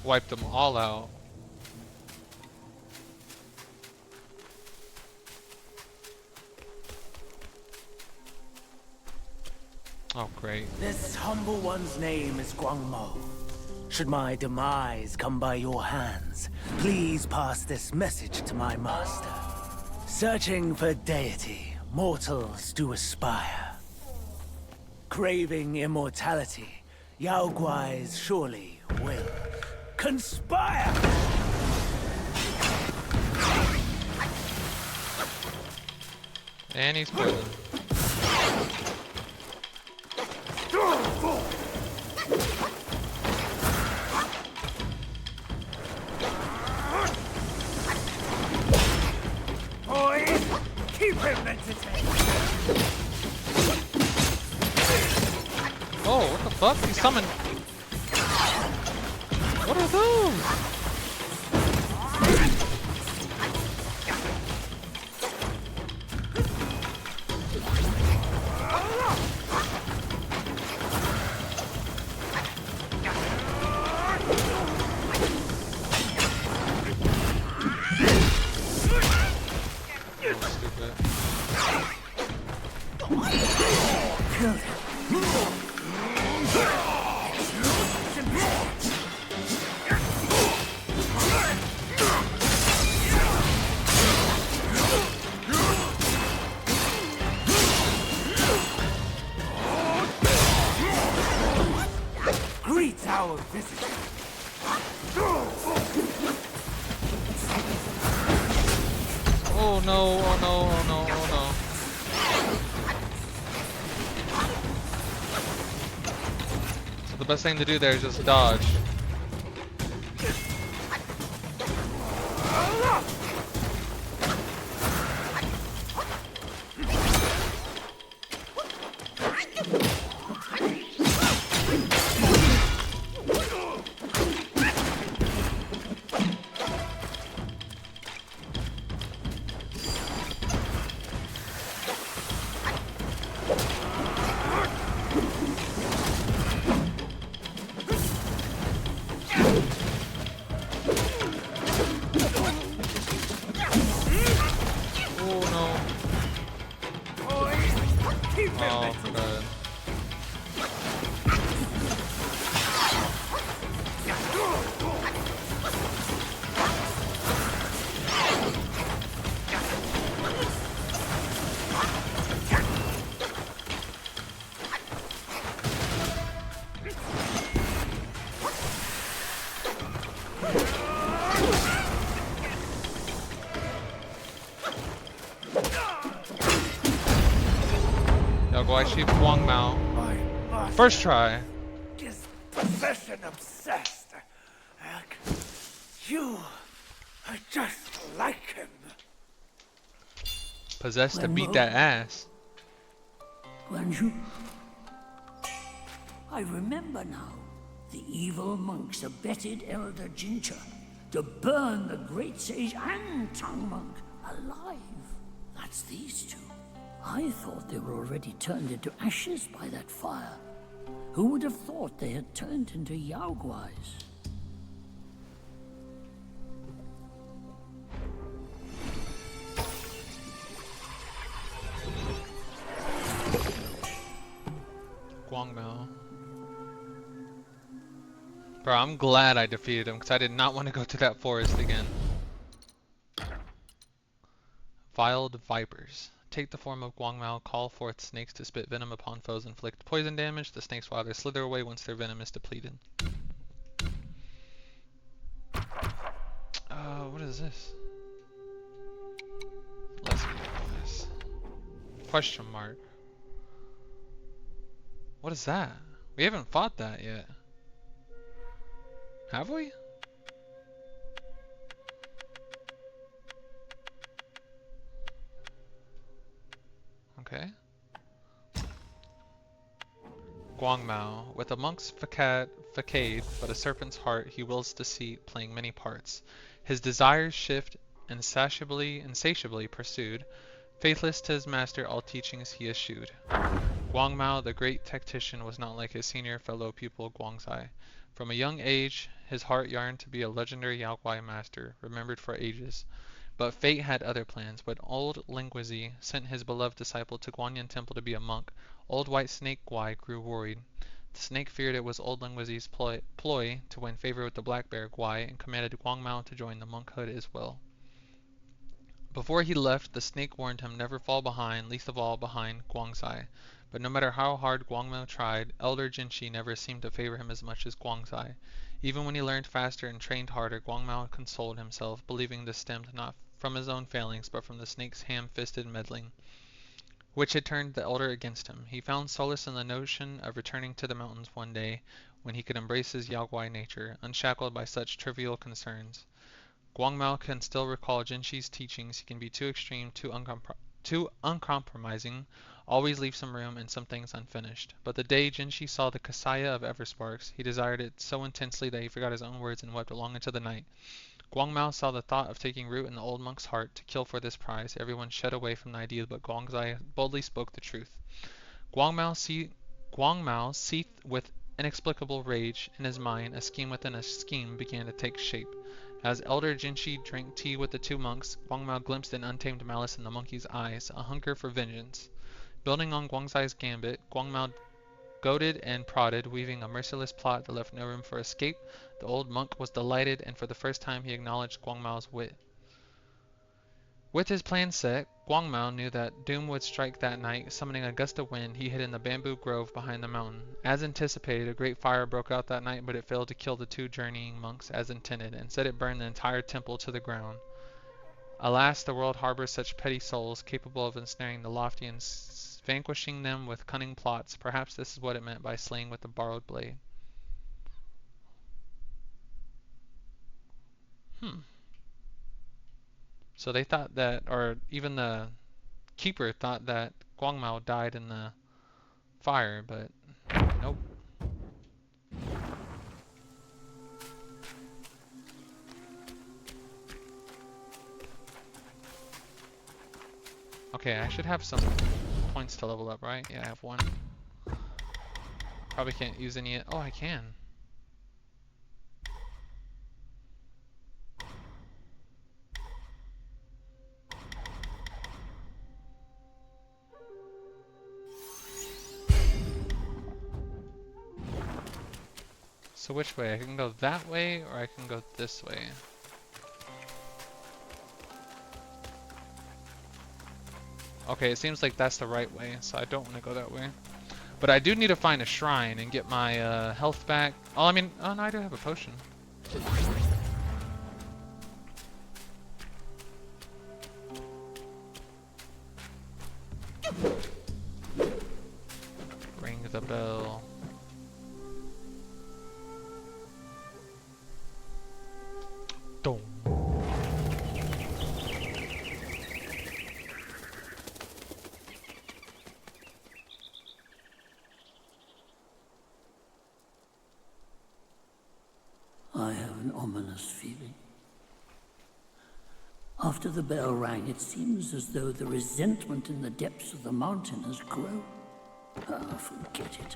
Wiped them all out. Oh, great. This humble one's name is Guangmo. Should my demise come by your hands, please pass this message to my master. Searching for deity, mortals do aspire. Craving immortality, Yao Guais surely will conspire! And he's poisoned. Boys, keep him entertained! Oh, what the fuck? He summoned. What are those? Greet our visitor. Oh no, oh no, oh no, oh no. So the best thing to do there is just dodge. Oh, God. Yo, go I sheep Wang Mao. First try. Is possession obsessed. You are just like him. Possessed to When beat Mo- that ass. Banju. I remember now. The evil monks abetted Elder Jincha to burn the great sage and tongue monk alive. That's these two. I thought they were already turned into ashes by that fire. Who would have thought they had turned into Yaoguais? Guangmao. Bro, I'm glad I defeated him because I did not want to go to that forest again. Viled Vipers. Take the form of Guangmao, call forth snakes to spit venom upon foes, inflict poison damage. The snakes will either slither away once their venom is depleted. What is this? Let's do this. Question mark. What is that? We haven't fought that yet. Have we? Okay. Guangmao. With a monk's facade, but a serpent's heart, he wills deceit, playing many parts. His desires shift, insatiably pursued. Faithless to his master, all teachings he eschewed. Guangmao, the great tactician, was not like his senior fellow pupil Guangzai. From a young age, his heart yearned to be a legendary Yaoguai master, remembered for ages. But fate had other plans. When old Lingguizi sent his beloved disciple to Guanyin Temple to be a monk, old White Snake Guai grew worried. The snake feared it was old Lingguizi's ploy to win favor with the Black Bear Guai and commanded Guangmao to join the monkhood as well. Before he left, the snake warned him never fall behind, least of all behind Guangzai. But no matter how hard Guangmao tried, Elder Jinshi never seemed to favor him as much as Guangzai. Even when he learned faster and trained harder, Guangmao consoled himself, believing this stemmed not from his own failings, but from the snake's ham-fisted meddling, which had turned the elder against him. He found solace in the notion of returning to the mountains one day, when he could embrace his Yaoguai nature, unshackled by such trivial concerns. Guangmao can still recall Jinshi's teachings. He can be too extreme, too uncompromising, always leave some room and some things unfinished. But the day Jinshi saw the Kasaya of Eversparks, he desired it so intensely that he forgot his own words and wept long into the night. Guangmao saw the thought of taking root in the old monk's heart. To kill for this prize, everyone shed away from the idea, but Guangzai boldly spoke the truth. Guangmao, seethed with inexplicable rage in his mind. A scheme within a scheme began to take shape. As Elder Jinshi drank tea with the two monks, Guangmao glimpsed an untamed malice in the monkey's eyes, a hunger for vengeance. Building on Guangzai's gambit, Guangmao goaded and prodded, weaving a merciless plot that left no room for escape. The old monk was delighted, and for the first time he acknowledged Guangmao's wit. With his plan set, Guangmao knew that doom would strike that night. Summoning a gust of wind, he hid in the bamboo grove behind the mountain. As anticipated, a great fire broke out that night, but it failed to kill the two journeying monks as intended. Instead, it burned the entire temple to the ground. Alas, the world harbors such petty souls, capable of ensnaring the lofty and vanquishing them with cunning plots. Perhaps this is what it meant by slaying with the borrowed blade. So they thought that, or even the keeper thought that Guangmao died in the fire, but nope. Okay, I should have some points to level up, right? Yeah, I have one. Probably can't use any. Oh, I can. So which way? I can go that way, or I can go this way. Okay, it seems like that's the right way, so I don't want to go that way. But I do need to find a shrine and get my health back. Oh, I mean, oh no, I do have a potion. Ring the bell. Dong. I have an ominous feeling. After the bell rang, it seems as though the resentment in the depths of the mountain has grown. Ah, forget it.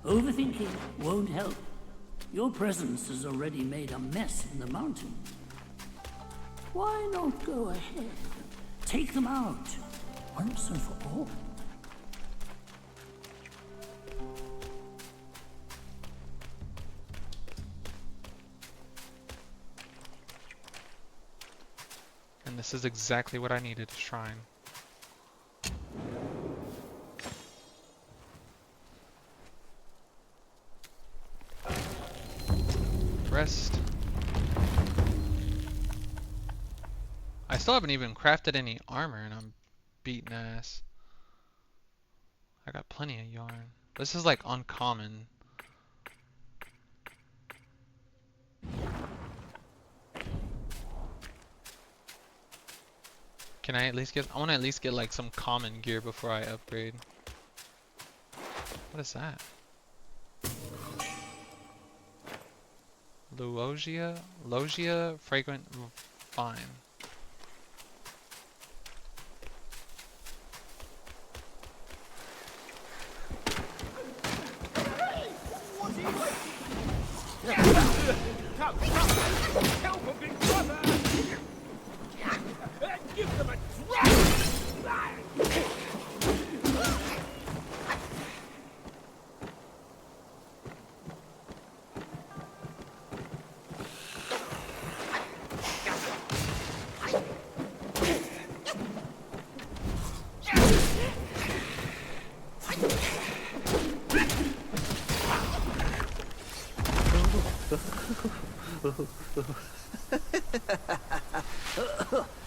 Overthinking won't help. Your presence has already made a mess in the mountain. Why not go ahead? Take them out, once and for all. And this is exactly what I needed, a shrine. Rest. I still haven't even crafted any armor and I'm beating ass. I got plenty of yarn. This is like uncommon. Can I at least get, I want to at least get like some common gear before I upgrade. What is that? Logia fragrant vine. Help a big brother! Give them a drop!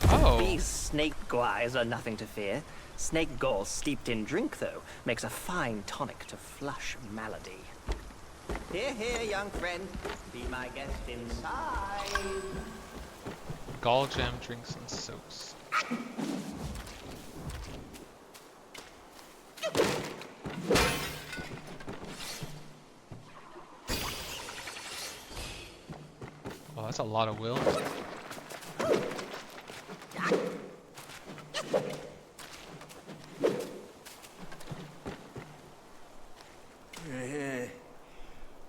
Oh, These snake guys are nothing to fear. Snake gall steeped in drink, though, makes a fine tonic to flush malady. Here, here, young friend. Be my guest inside. gall gem drinks and soaks. Oh, that's a lot of will.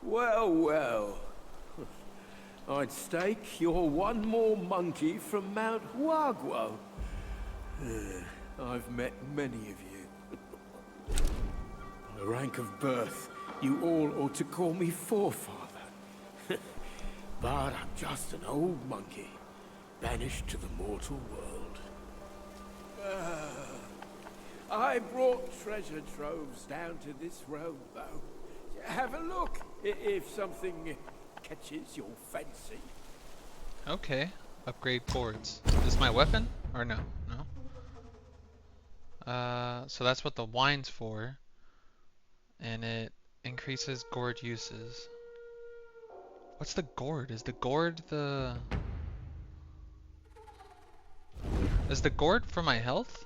Well, well. I'd stake you're one more monkey from Mount Huaguo. I've met many of you. By rank of birth, you all ought to call me forefather. But I'm just an old monkey, banished to the mortal world. I brought treasure troves down to this realm, though. Have a look, if something catches your fancy. Okay, upgrade boards. Is this my weapon? Or no? No? So that's what the wine's for. And it increases gourd uses. What's the gourd? Is the gourd the... Is the gourd for my health?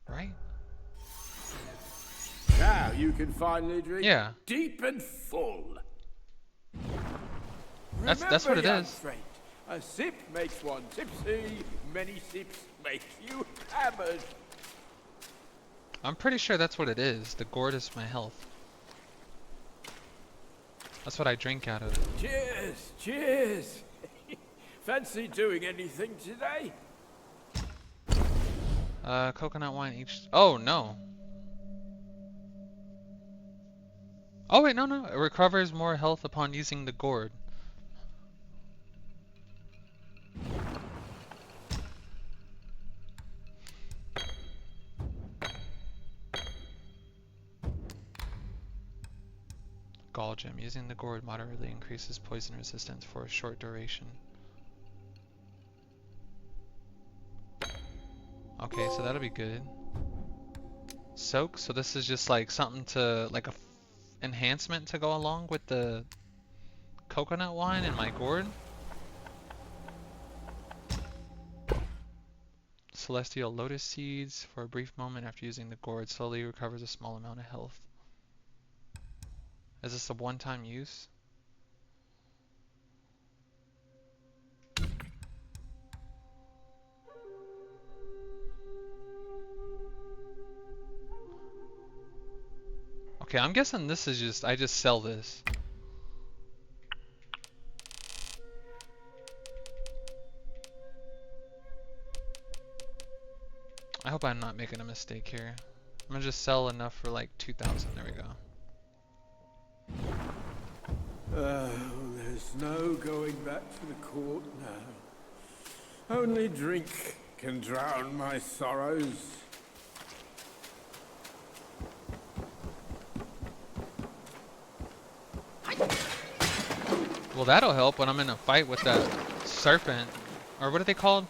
Right? Now you can finally drink Yeah. deep and full. That's what it Remember, young is. friend, a sip makes one tipsy, many sips make you hammered. I'm pretty sure that's what it is. The gourd is my health. That's what I drink out of. Cheers, cheers. Fancy doing anything today? Coconut wine each... Oh, no. Oh, wait, no, no. It recovers more health upon using the gourd. Gall gem. Using the gourd moderately increases poison resistance for a short duration. Okay, so that'll be good. Soak. So this is just like something to, like a enhancement to go along with the coconut wine and my gourd. Celestial lotus seeds. For a brief moment after using the gourd, slowly recovers a small amount of health. Is this a one-time use? Okay, I'm guessing this is just, I just sell this. I hope I'm not making a mistake here. I'm gonna just sell enough for like 2,000. There we go. There's no going back to the court now. Only drink can drown my sorrows. Well, that'll help when I'm in a fight with that serpent. Or what are they called?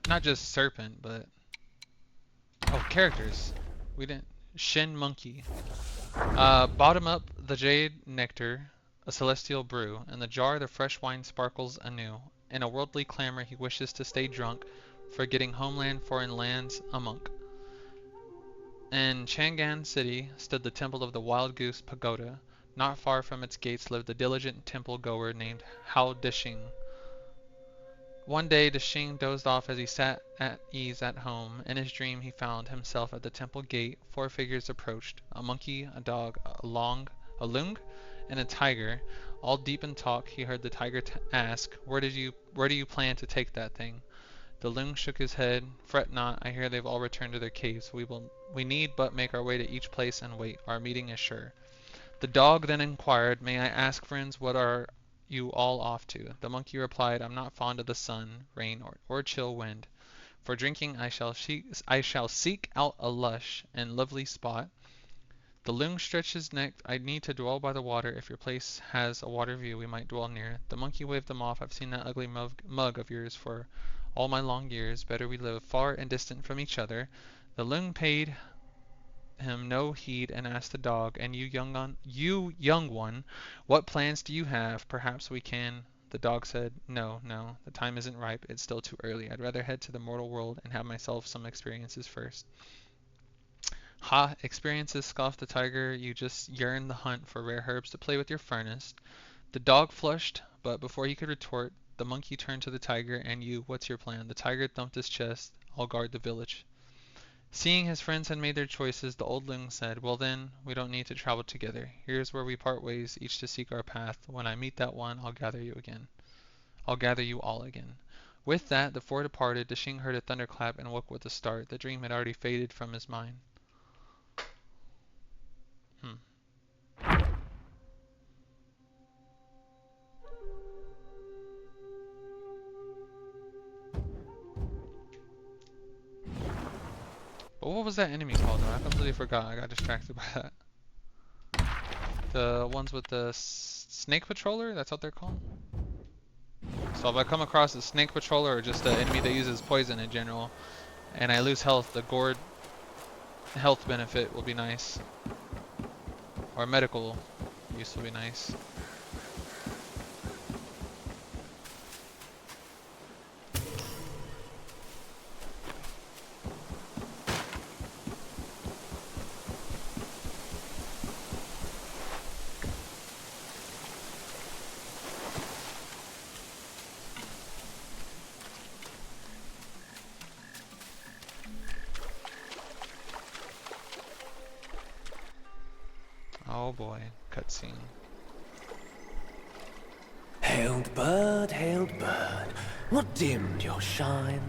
Not just serpent, but... Oh, characters. We didn't... Shin Monkey. Bottom up the jade nectar, a celestial brew. In the jar the fresh wine sparkles anew. In a worldly clamor he wishes to stay drunk, forgetting homeland, foreign lands, a monk. In Chang'an City stood the temple of the Wild Goose Pagoda. Not far from its gates lived a diligent temple goer named Hao Dishing. One day Dishing dozed off as he sat at ease at home. In his dream he found himself at the temple gate. 4 figures approached, a monkey, a dog, a lung, and a tiger. All deep in talk, he heard the tiger ask, where do you plan to take that thing? The loon shook his head. Fret not, I hear they've all returned to their caves. We need but make our way to each place and wait. Our meeting is sure. The dog then inquired, may I ask, friends, what are you all off to? The monkey replied, I'm not fond of the sun, rain, or chill wind. For drinking I shall seek out a lush and lovely spot. The loon stretched his neck, I need to dwell by the water. If your place has a water view, we might dwell near. The monkey waved them off. I've seen that ugly mug of yours for all my long years. Better we live far and distant from each other. The loon paid him no heed and asked the dog, and you young one, what plans do you have? Perhaps we can. The dog said, no, the time isn't ripe. It's still too early. I'd rather head to the mortal world and have myself some experiences first. Ha, experiences, scoffed the tiger. You just yearn the hunt for rare herbs to play with your furnace. The dog flushed, but before he could retort, the monkey turned to the tiger. And you, what's your plan? The tiger thumped his chest. I'll guard the village. Seeing his friends had made their choices, the old loon said, well then, we don't need to travel together. Here's where we part ways, each to seek our path. When I meet that one, I'll gather you again. I'll gather you all again. With that, the 4 departed. Dishing heard a thunderclap and woke with a start. The dream had already faded from his mind. But what was that enemy called though? I completely forgot. I got distracted by that. The ones with the snake patroller? That's what they're called? So if I come across a snake patroller or just an enemy that uses poison in general, and I lose health, the gourd health benefit will be nice. Or medical use will be nice. Oh boy, cutscene. Hailed bird, what dimmed your shine?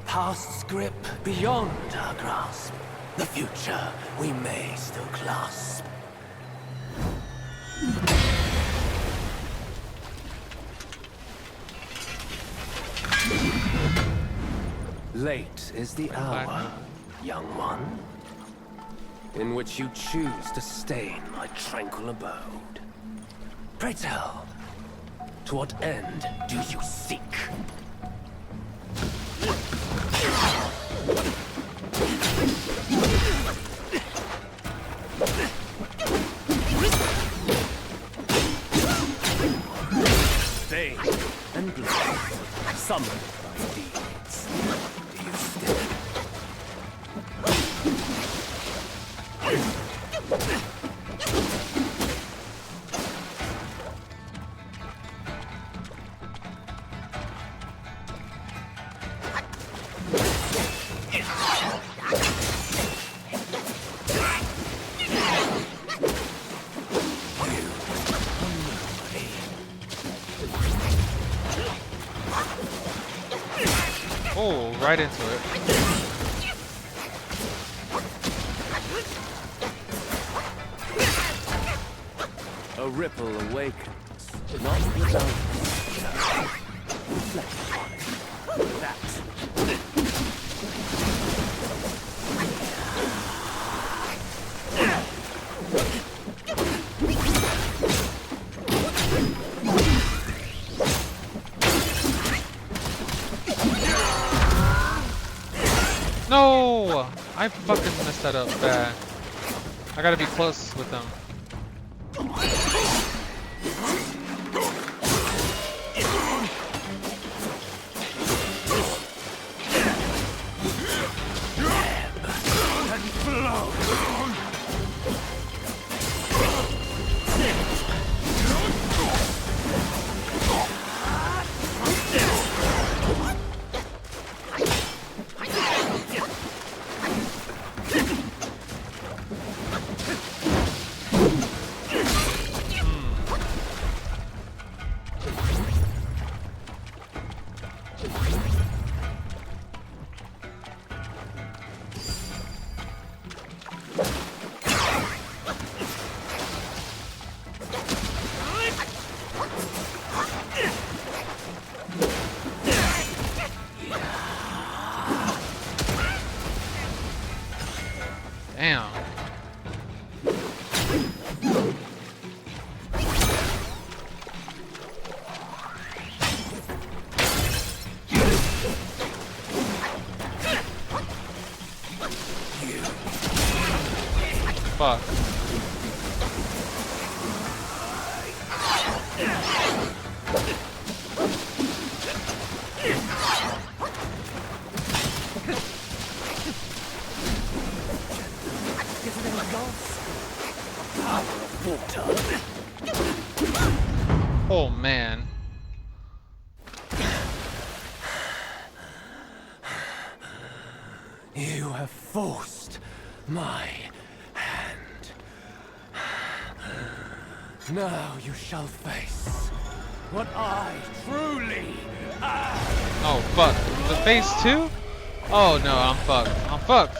Past's grip beyond our grasp. The future we may still clasp. Late is the hour, young one, in which you choose to stain my tranquil abode. Pray tell, to what end do you seek? Stain and blood, summoned by deeds. Do you still? Oh, right into it. A ripple awakens, not without reflect upon it. That. No! I fucking messed that up bad. I gotta be close with them. Damn. Fuck. Oh man. You have forced my hand. Now you shall face what I truly am. Oh fuck. The phase 2? Oh no, I'm fucked. I'm fucked.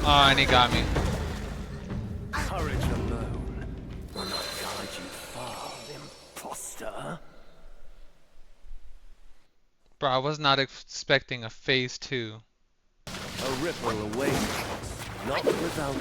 Oh, and he got me. Courage alone will not guide you far, imposter. Bro, I was not expecting a phase 2. A ripple awakens, not without a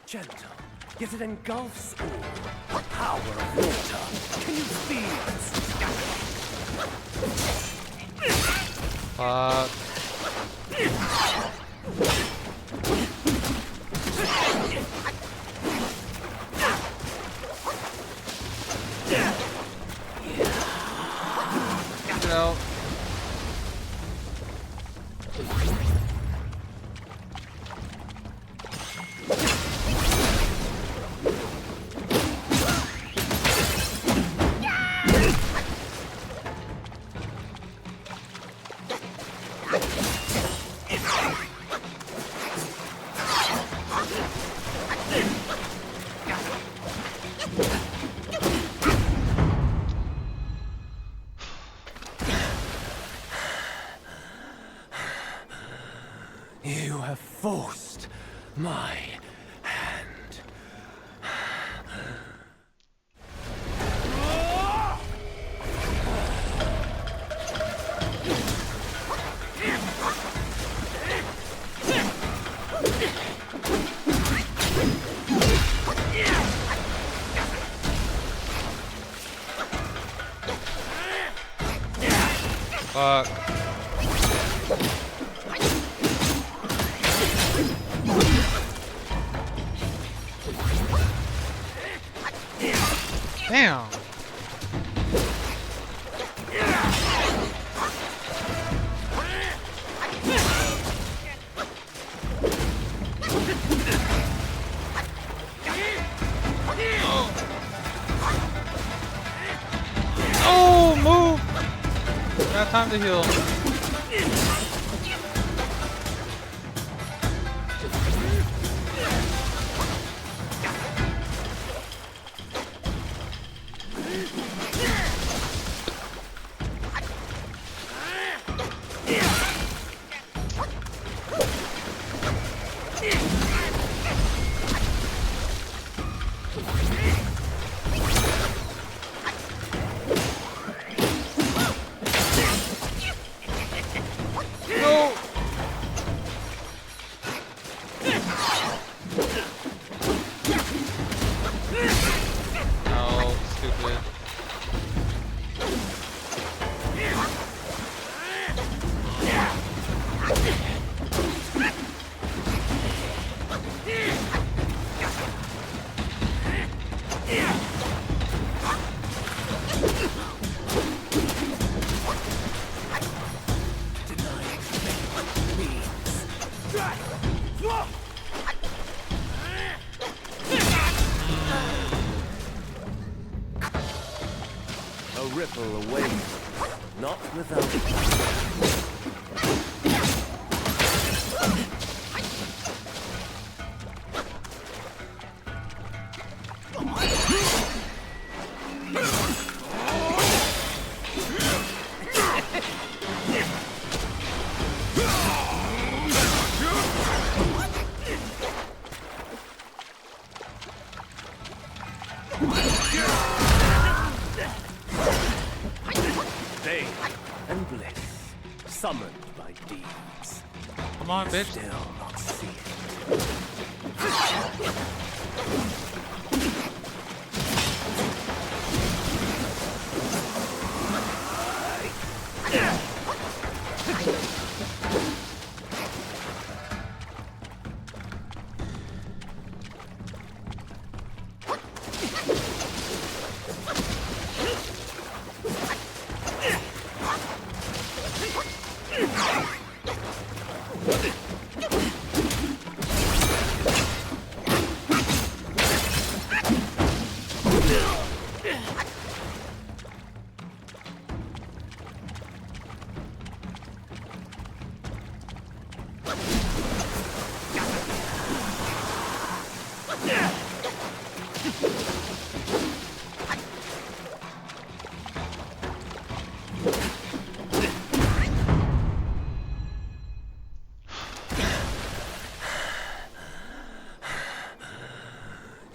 Gentle, yet it engulfs all. The power of water. Can you feel Fuck. Get out. You have forced my hand. Fuck. Damn. Oh, move. Got time to heal. No. No, stupid. A ripple away, not without. Pain and bliss, summoned by deeds. Come on, bitch. Still not seen.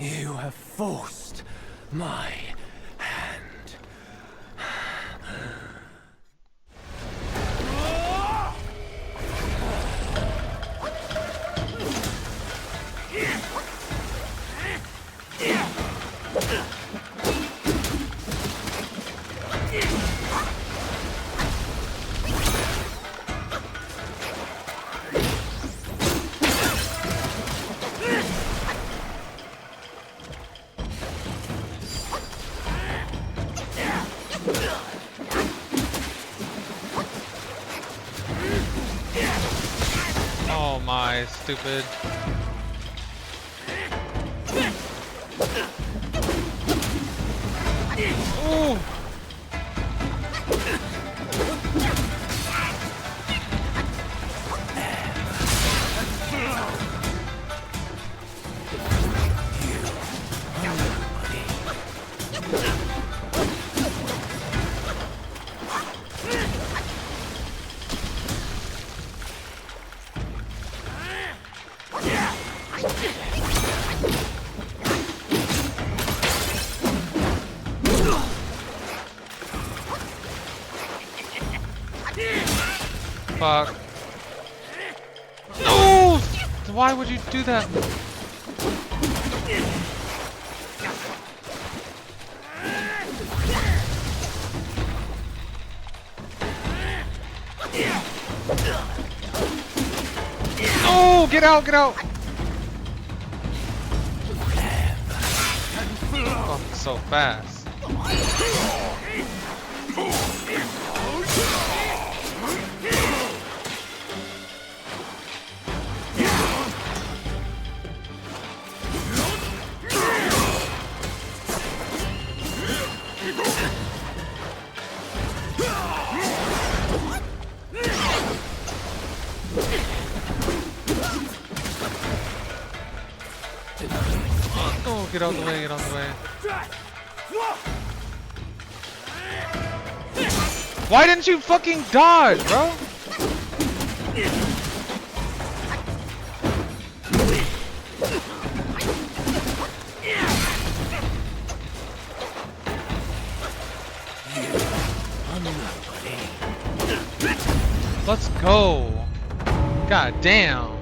You have forced my hand. Oh my, stupid. Ooh. Fuck. No! Why would you do that? No! Get out! Get out! Fuck, so fast. Oh, get out the way, get out the way. Why didn't you fucking dodge, bro? Let's go. God damn.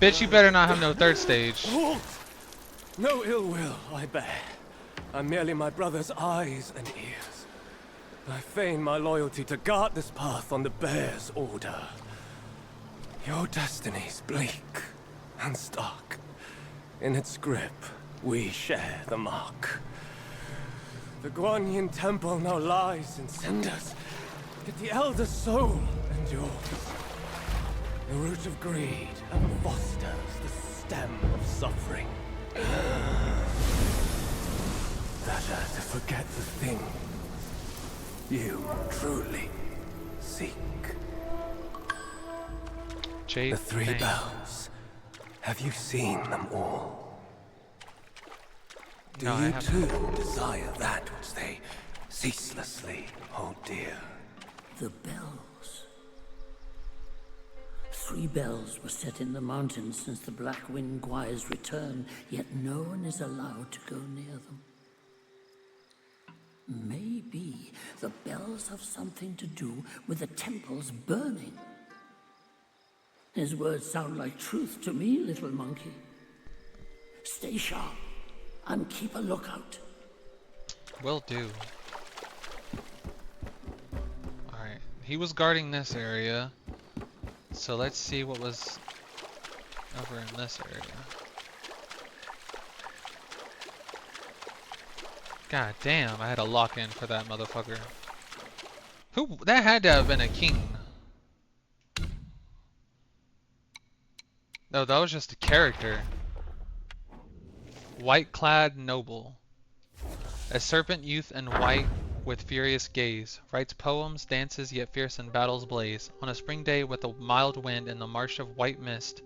Bitch, you better not have no third stage. Halt! No ill will I bear. I'm merely my brother's eyes and ears. I feign my loyalty to guard this path on the bear's order. Your destiny's bleak and stark. In its grip, we share the mark. The Guanyin temple now lies in cinders, yet the elder soul endures. The root of greed fosters the stem of suffering. Better to forget the thing you truly seek. Jade The three Fang. bells. Have you seen them all? Do No, I you haven't. too desire that which they ceaselessly hold dear? The bells. 3 bells were set in the mountains since the Black Wind Gwy's return, yet no one is allowed to go near them. Maybe the bells have something to do with the temples burning. His words sound like truth to me, little monkey. Stay sharp and keep a lookout. Will do. Alright, he was guarding this area. So let's see what was over in this area. God damn, I had to lock in for that motherfucker. Who? That had to have been a king. No, that was just a character. White-clad noble. A serpent youth in white with furious gaze. Writes poems, dances, yet fierce in battle's blaze. On a spring day with a mild wind in the marsh of white mist,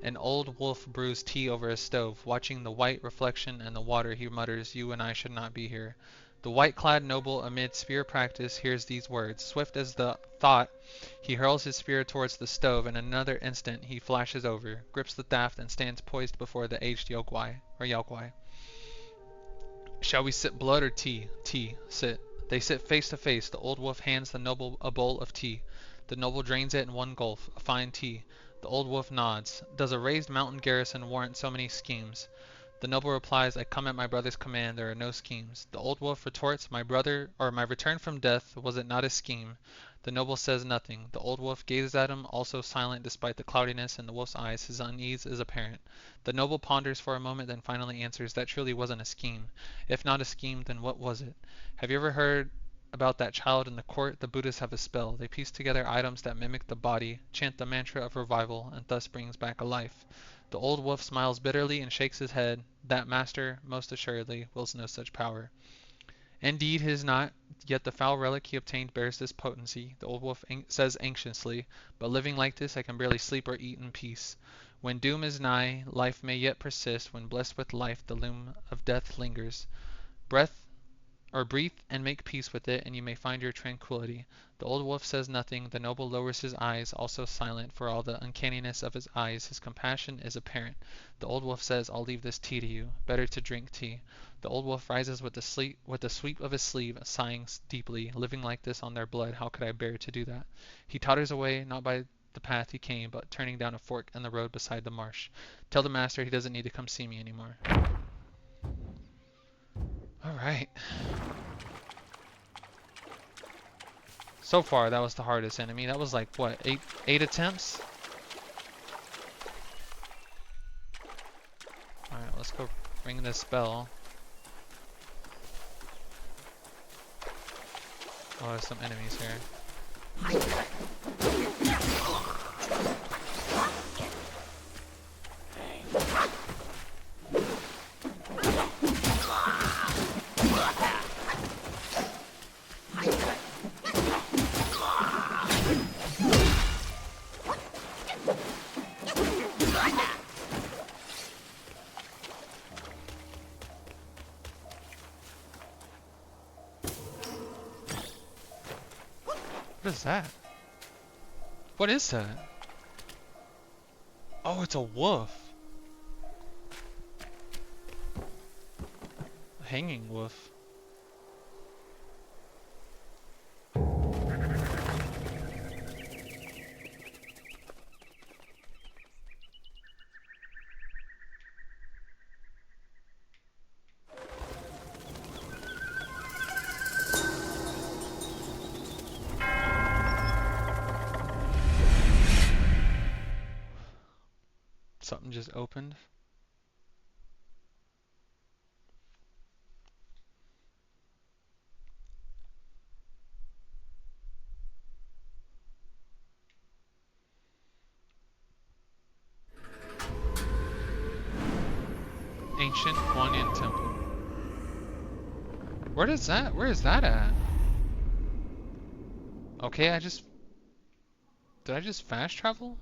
an old wolf brews tea over a stove. Watching the white reflection in the water, he mutters, "You and I should not be here." The white-clad noble, amid spear practice, hears these words. Swift as the thought, he hurls his spear towards the stove. In another instant, he flashes over, grips the shaft, and stands poised before the aged Yaoguai. Shall we sip blood or tea? Tea. Sit. They sit face to face. The old wolf hands the noble a bowl of tea. The noble drains it in one gulp. A fine tea. The old wolf nods. Does a raised mountain garrison warrant so many schemes? The noble replies, I come at my brother's command, there are no schemes. The old wolf retorts, my return from death, was it not a scheme? The noble says nothing. The old wolf gazes at him, also silent despite the cloudiness in the wolf's eyes. His unease is apparent. The noble ponders for a moment, then finally answers, that truly wasn't a scheme. If not a scheme, then what was it? Have you ever heard about that child in the court? The Buddhists have a spell. They piece together items that mimic the body, chant the mantra of revival, and thus brings back a life. The old wolf smiles bitterly and shakes his head. That master, most assuredly, wills no such power. Indeed, his not, yet the foul relic he obtained bears this potency, the old wolf says anxiously, but living like this I can barely sleep or eat in peace. When doom is nigh, life may yet persist, when blessed with life the loom of death lingers. Breath or breathe and make peace with it, and you may find your tranquility. The old wolf says nothing. The noble lowers his eyes, also silent. For all the uncanniness of his eyes, his compassion is apparent. The old wolf says, I'll leave this tea to you. Better to drink tea. The old wolf rises with the sweep of his sleeve, sighing deeply. Living like this on their blood, how could I bear to do that? He totters away, not by the path he came, but turning down a fork in the road beside the marsh. Tell the master he doesn't need to come see me anymore. Alright. So far, that was the hardest enemy. That was like, what, eight attempts? Alright, let's go ring this bell. Oh, there's some enemies here. What is that? What is that? Oh, it's a wolf. A hanging wolf. Something just opened. Ancient Guanyin Temple. Where is that at? Okay, did I just fast travel?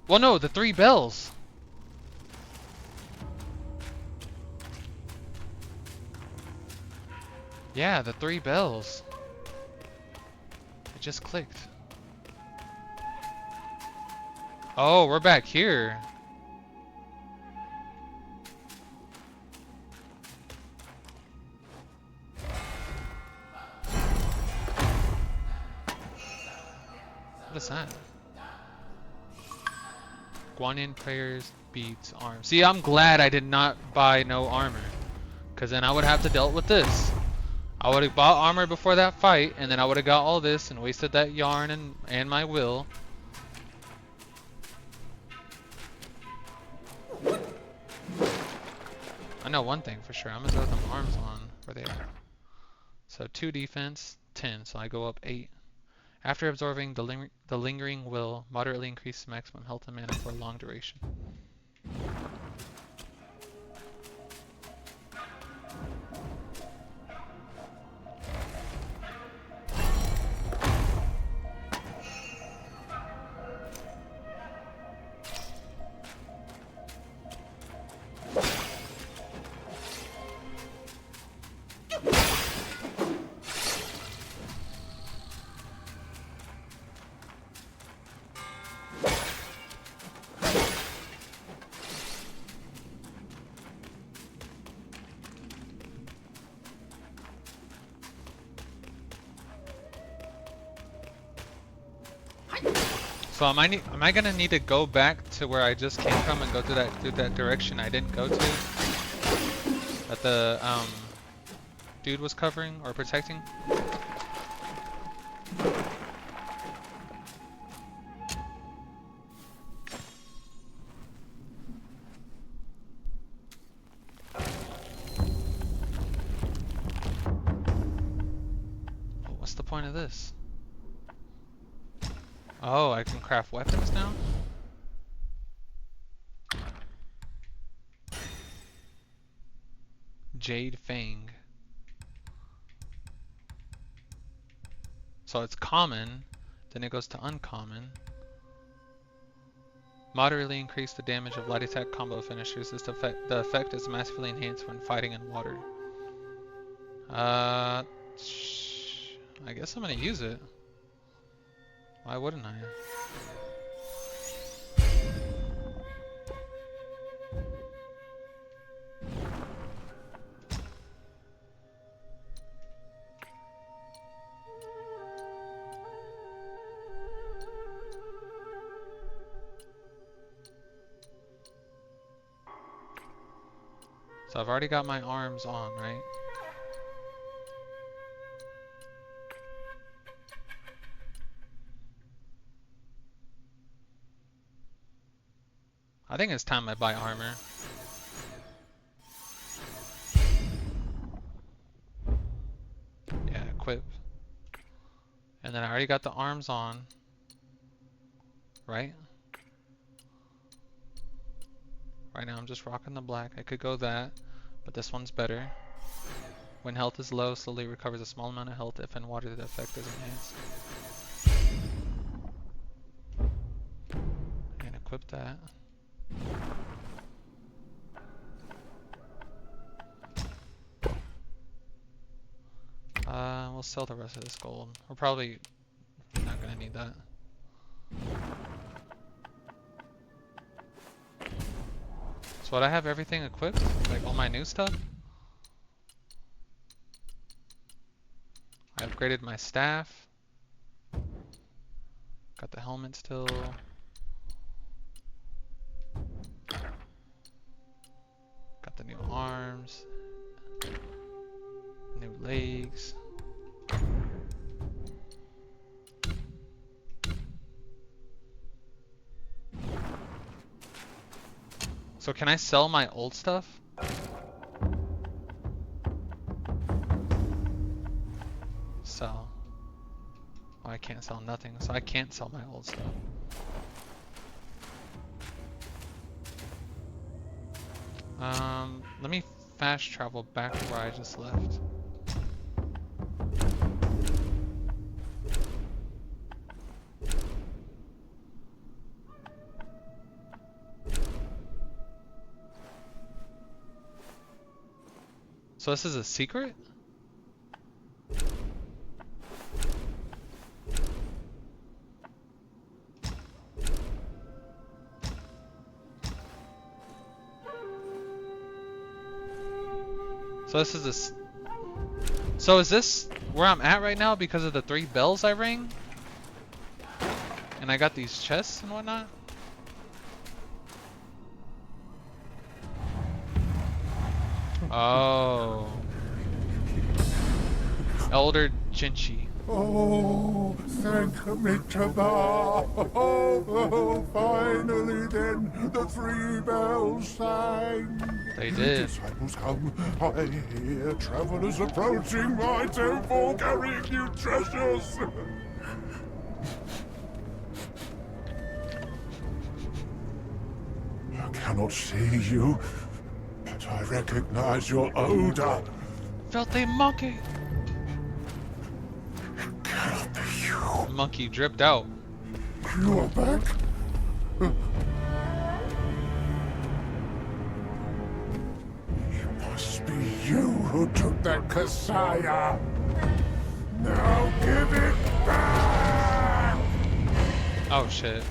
Well, no, the 3 bells. Yeah, the 3 bells. It just clicked. Oh, we're back here. What is that? Guanyin prayers, beads, arms. See, I'm glad I did not buy no armor. Because then I would have to dealt with this. I would have bought armor before that fight, and then I would have got all this and wasted that yarn and my will. I know one thing for sure. I'm going to throw them arms on where they are. So 2 defense, 10. So I go up 8. After absorbing the lingering will, moderately increase maximum health and mana for a long duration. So am I gonna need to go back to where I just came from and go through that direction I didn't go to? That the dude was covering or protecting? Well, what's the point of this? Oh, I can craft weapons now? Jade Fang. So it's common, then it goes to uncommon. Moderately increase the damage of light attack combo finishers. The effect is massively enhanced when fighting in water. I guess I'm gonna use it. Why wouldn't I? So I've already got my arms on, right? I think it's time I buy armor. Yeah, equip. And then I already got the arms on, right? Right now I'm just rocking the black. I could go that, but this one's better. When health is low, slowly recovers a small amount of health. If in water, the effect is enhanced. And equip that. We'll sell the rest of this gold. We're probably not gonna need that. So would I have everything equipped? Like all my new stuff? I upgraded my staff. Got the helmet still. Got the new arms. New legs. So can I sell my old stuff? Sell. Oh, I can't sell nothing, so I can't sell my old stuff. Let me fast travel back to where I just left. So this is a secret? So this is this. So is this where I'm at right now because of the 3 bells I rang? And I got these chests and whatnot? Oh. Elder Jinchi. Oh, thank me to God. Oh, finally then, the 3 bells sang. They did. Disciples come, I hear travelers approaching my temple carrying new treasures. I cannot see you, but I recognize your odor. Filthy monkey. Cannot be you. Monkey dripped out. You are back? It must be you who took that Kasaya. Now give it back! Oh shit.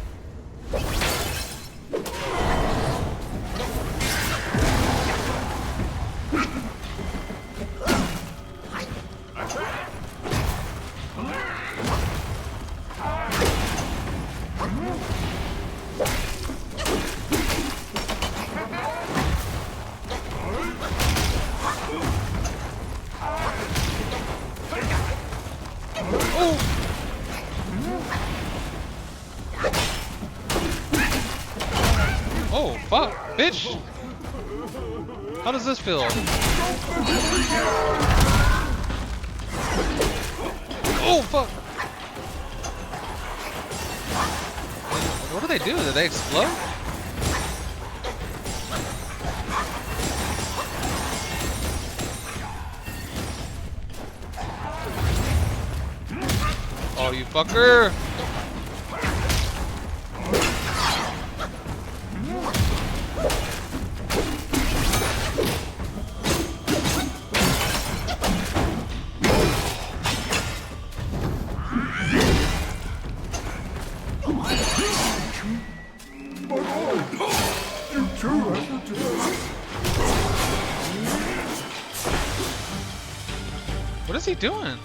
Oh, fuck, bitch! How does this feel? Oh, fuck! What do they do? Do they explode? Oh, you fucker! What is he doing?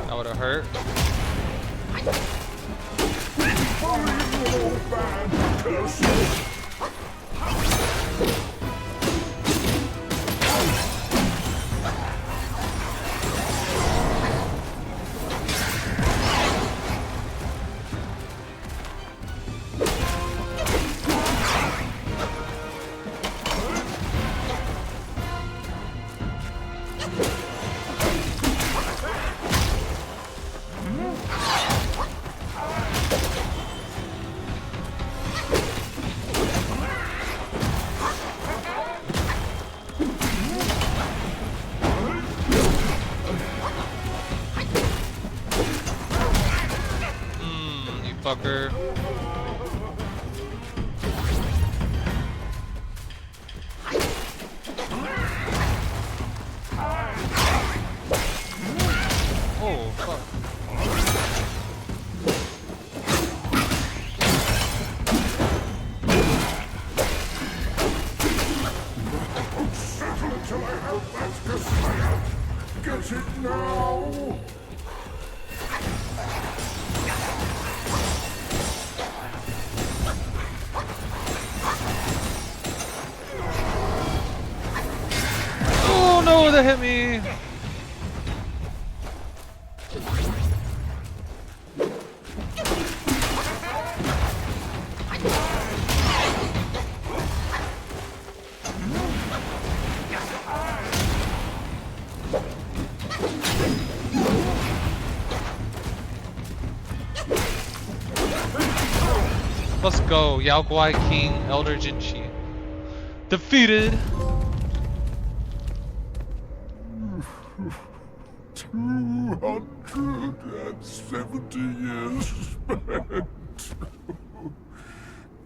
That would have hurt. You fucker. Oh, fuck. Settle until I have that Messiah. Get it now. Oh no, that hit me. Let's go, Yao Guai King Elder Jinchi. Defeated! 270 years spent.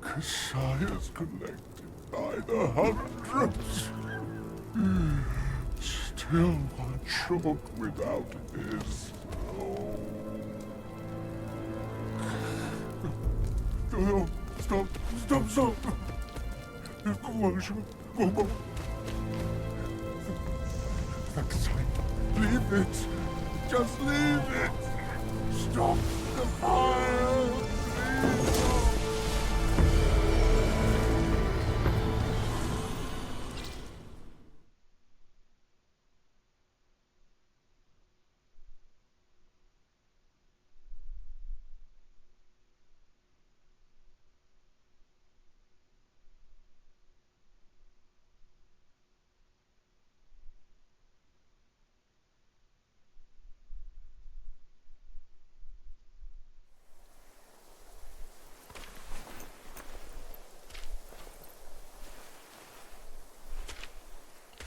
Cassius collected by the hundreds. Still one short without his soul. No, stop. Go. Leave it. Just leave it. Stop the fire.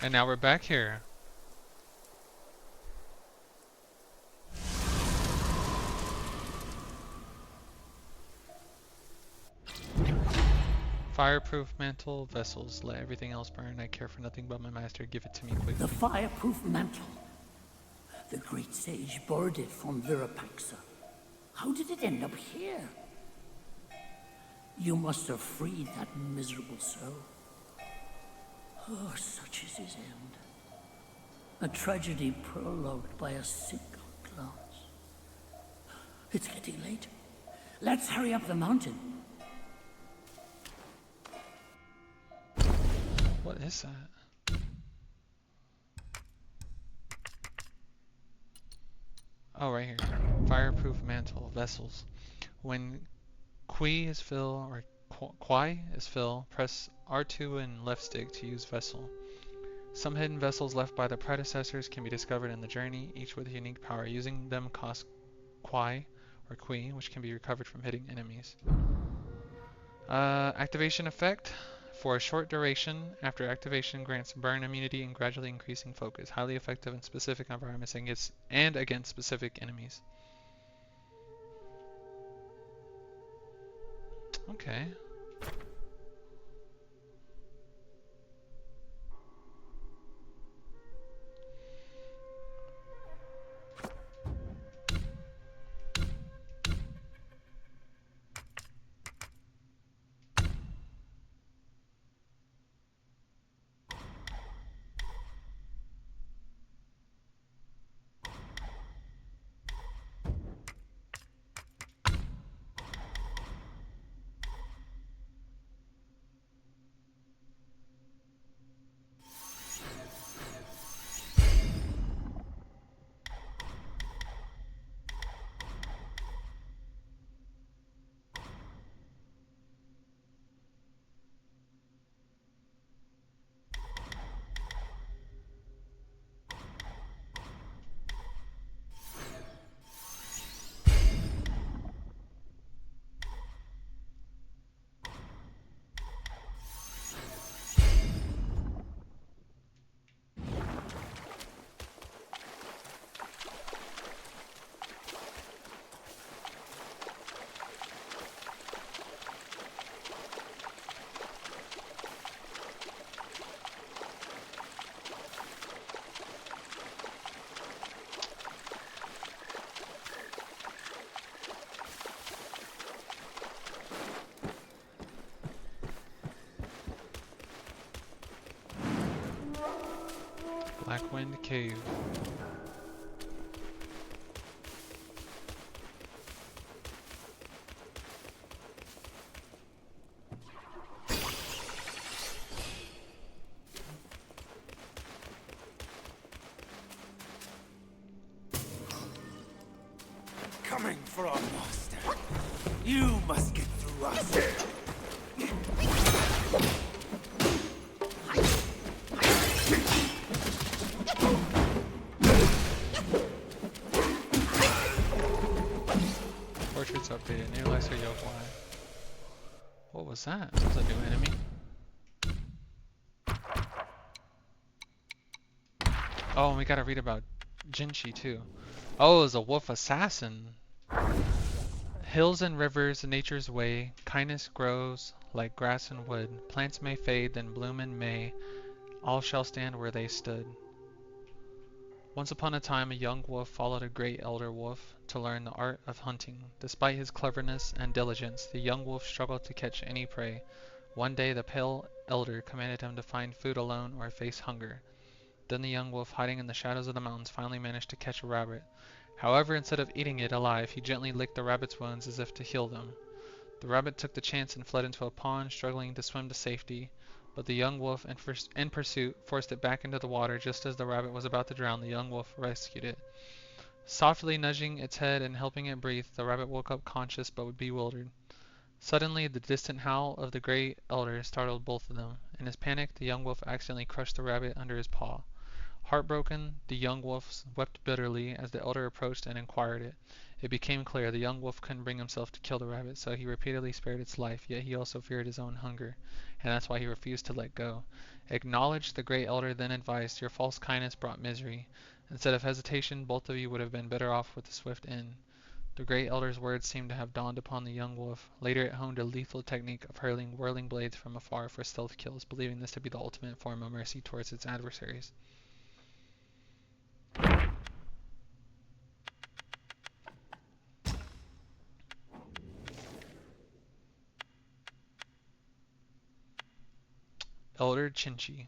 And now we're back here. Fireproof mantle, vessels, let everything else burn. I care for nothing but my master. Give it to me quickly. The fireproof mantle. The great sage borrowed it from Virapaxa. How did it end up here? You must have freed that miserable soul. Oh, such is his end. A tragedy prologued by a single glance. It's getting late. Let's hurry up the mountain. What is that? Oh, right here. Fireproof mantle, vessels. When Qui is fill or Quai is fill, press R2 and left stick to use vessel. Some hidden vessels left by the predecessors can be discovered in the journey, each with a unique power. Using them costs Quai or Qui, which can be recovered from hitting enemies. Activation effect. For a short duration, after activation grants burn immunity and gradually increasing focus. Highly effective in specific environments and against specific enemies. Okay. Blackwind Cave. Coming for our master. You must get through us. Portraits updated. New lesser Yokai. What was that? This was a new enemy. Oh, and we gotta read about Jinchi too. Oh, it was a wolf assassin. Hills and rivers, nature's way. Kindness grows like grass and wood. Plants may fade, then bloom in May. All shall stand where they stood. Once upon a time, a young wolf followed a great elder wolf to learn the art of hunting. Despite his cleverness and diligence, the young wolf struggled to catch any prey. One day, the pale elder commanded him to find food alone or face hunger. Then the young wolf, hiding in the shadows of the mountains, finally managed to catch a rabbit. However, instead of eating it alive, he gently licked the rabbit's wounds as if to heal them. The rabbit took the chance and fled into a pond, struggling to swim to safety. But the young wolf, in pursuit, forced it back into the water. Just as the rabbit was about to drown, the young wolf rescued it. Softly nudging its head and helping it breathe, the rabbit woke up conscious but bewildered. Suddenly, the distant howl of the great elder startled both of them. In his panic, the young wolf accidentally crushed the rabbit under his paw. Heartbroken, the young wolf wept bitterly as the elder approached and inquired it. It became clear the young wolf couldn't bring himself to kill the rabbit, so he repeatedly spared its life, yet he also feared his own hunger, and that's why he refused to let go. Acknowledged, the great elder then advised, your false kindness brought misery. Instead of hesitation, both of you would have been better off with a swift end. The great elder's words seemed to have dawned upon the young wolf. Later it honed a lethal technique of hurling whirling blades from afar for stealth kills, believing this to be the ultimate form of mercy towards its adversaries. Elder Chinchi.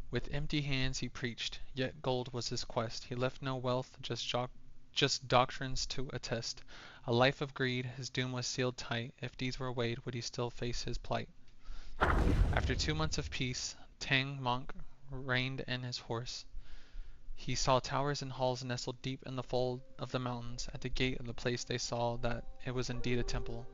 With empty hands he preached, yet gold was his quest. He left no wealth, just doctrines to attest. A life of greed, his doom was sealed tight. If deeds were weighed, would he still face his plight? After 2 months of peace, Tang Monk reined in his horse. He saw towers and halls nestled deep in the fold of the mountains. At the gate of the place they saw that it was indeed a temple.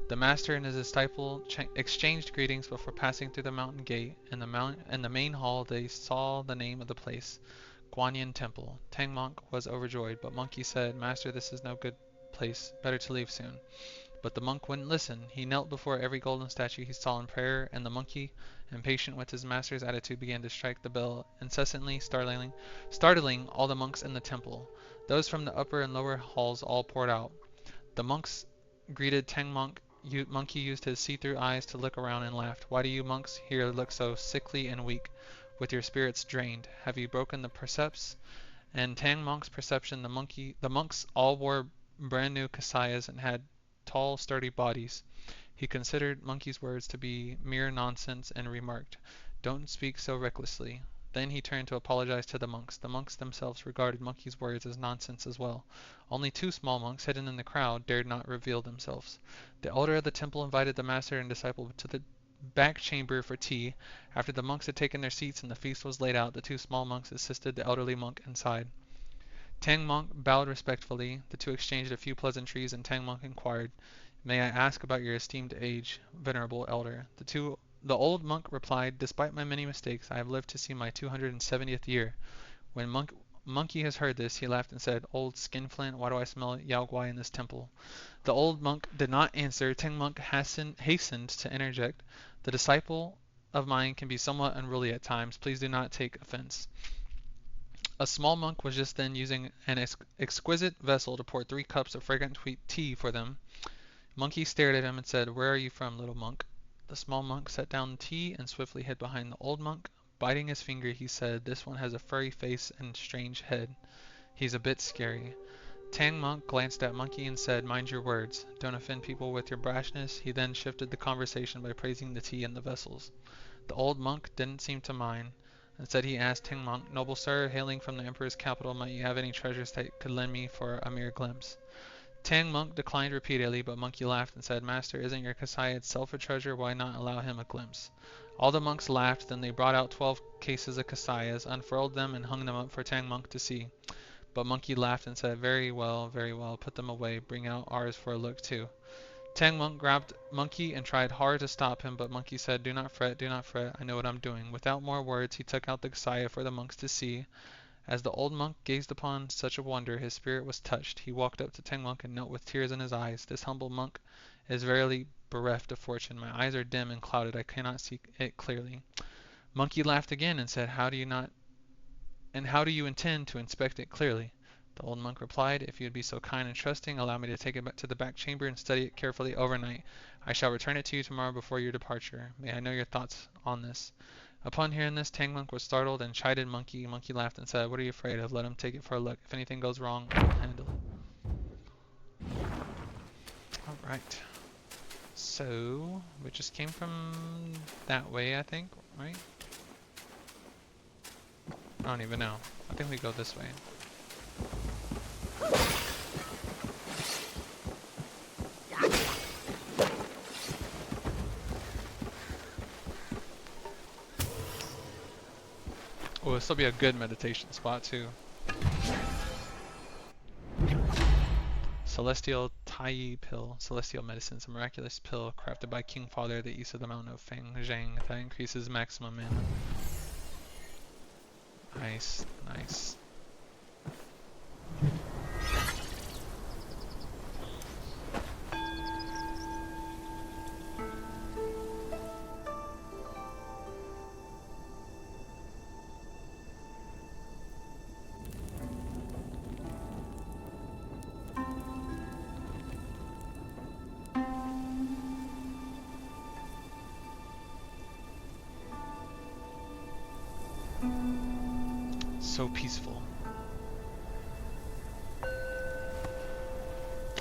The master and his disciple exchanged greetings before passing through the mountain gate. In the main hall they saw the name of the place, Guanyin Temple. Tang Monk was overjoyed, but Monkey said, Master, this is no good place. Better to leave soon. But the monk wouldn't listen. He knelt before every golden statue he saw in prayer, and the monkey, impatient with his master's attitude, began to strike the bell incessantly, startling all the monks in the temple. Those from the upper and lower halls all poured out. The monks greeted Tang Monk. Monkey used his see-through eyes to look around and laughed. Why do you monks here look so sickly and weak, with your spirits drained? Have you broken the precepts? In Tang Monk's perception, the monks all wore brand new kasayas and had tall, sturdy bodies. He considered Monkey's words to be mere nonsense and remarked, Don't speak so recklessly. Then he turned to apologize to the monks. The monks themselves regarded Monkey's words as nonsense as well. Only two small monks, hidden in the crowd, dared not reveal themselves. The elder of the temple invited the master and disciple to the back chamber for tea. After the monks had taken their seats and the feast was laid out, the two small monks assisted the elderly monk inside. Tang Monk bowed respectfully. The two exchanged a few pleasantries, and Tang Monk inquired, May I ask about your esteemed age, venerable elder? The old monk replied, Despite my many mistakes, I have lived to see my 270th year. When Monkey has heard this, he laughed and said, Old skinflint, why do I smell Yao Guai in this temple? The old monk did not answer. Tang Monk hastened to interject, The disciple of mine can be somewhat unruly at times. Please do not take offense. A small monk was just then using an exquisite vessel to pour 3 cups of fragrant tea for them. Monkey stared at him and said, Where are you from, little monk? The small monk set down the tea and swiftly hid behind the old monk. Biting his finger, he said, This one has a furry face and strange head. He's a bit scary. Tang Monk glanced at Monkey and said, Mind your words. Don't offend people with your brashness. He then shifted the conversation by praising the tea and the vessels. The old monk didn't seem to mind. Instead he asked Tang Monk, Noble sir, hailing from the emperor's capital, might you have any treasures that could lend me for a mere glimpse? Tang Monk declined repeatedly, but Monkey laughed and said, Master, isn't your Kasai itself a treasure? Why not allow him a glimpse? All the monks laughed. Then they brought out 12 cases of Kasayas, unfurled them, and hung them up for Tang Monk to see. But Monkey laughed and said, very well, put them away. Bring out ours for a look too. Tang Monk grabbed Monkey and tried hard to stop him, but Monkey said, Do not fret, I know what I'm doing. Without more words, he took out the Kasaya for the monks to see. As the old monk gazed upon such a wonder, his spirit was touched. He walked up to Tang Monk and knelt with tears in his eyes. This humble monk is verily bereft of fortune. My eyes are dim and clouded. I cannot see it clearly. Monkey laughed again and said, How do you intend to inspect it clearly? The old monk replied, If you would be so kind and trusting, allow me to take it back to the back chamber and study it carefully overnight. I shall return it to you tomorrow before your departure. May I know your thoughts on this? Upon hearing this, Tang Monk was startled and chided Monkey. Monkey laughed and said, What are you afraid of? Let him take it for a look. If anything goes wrong, I'll handle it. Alright. So, we just came from that way, I think, right? I don't even know. I think we go this way. Oh, this will be a good meditation spot too. Celestial Tai pill. Celestial medicine is a miraculous pill crafted by King Father at the east of the mountain of Fang Zhang that increases maximum mana. Nice, nice. So peaceful.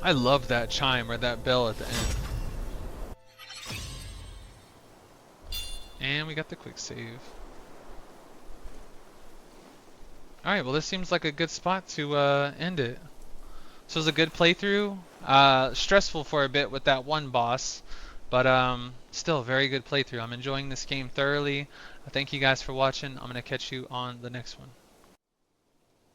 I love that chime or that bell at the end. And we got the quick save. Alright, well this seems like a good spot to end it. This was a good playthrough. Stressful for a bit with that one boss. But still a very good playthrough. I'm enjoying this game thoroughly. Thank you guys for watching. I'm going to catch you on the next one.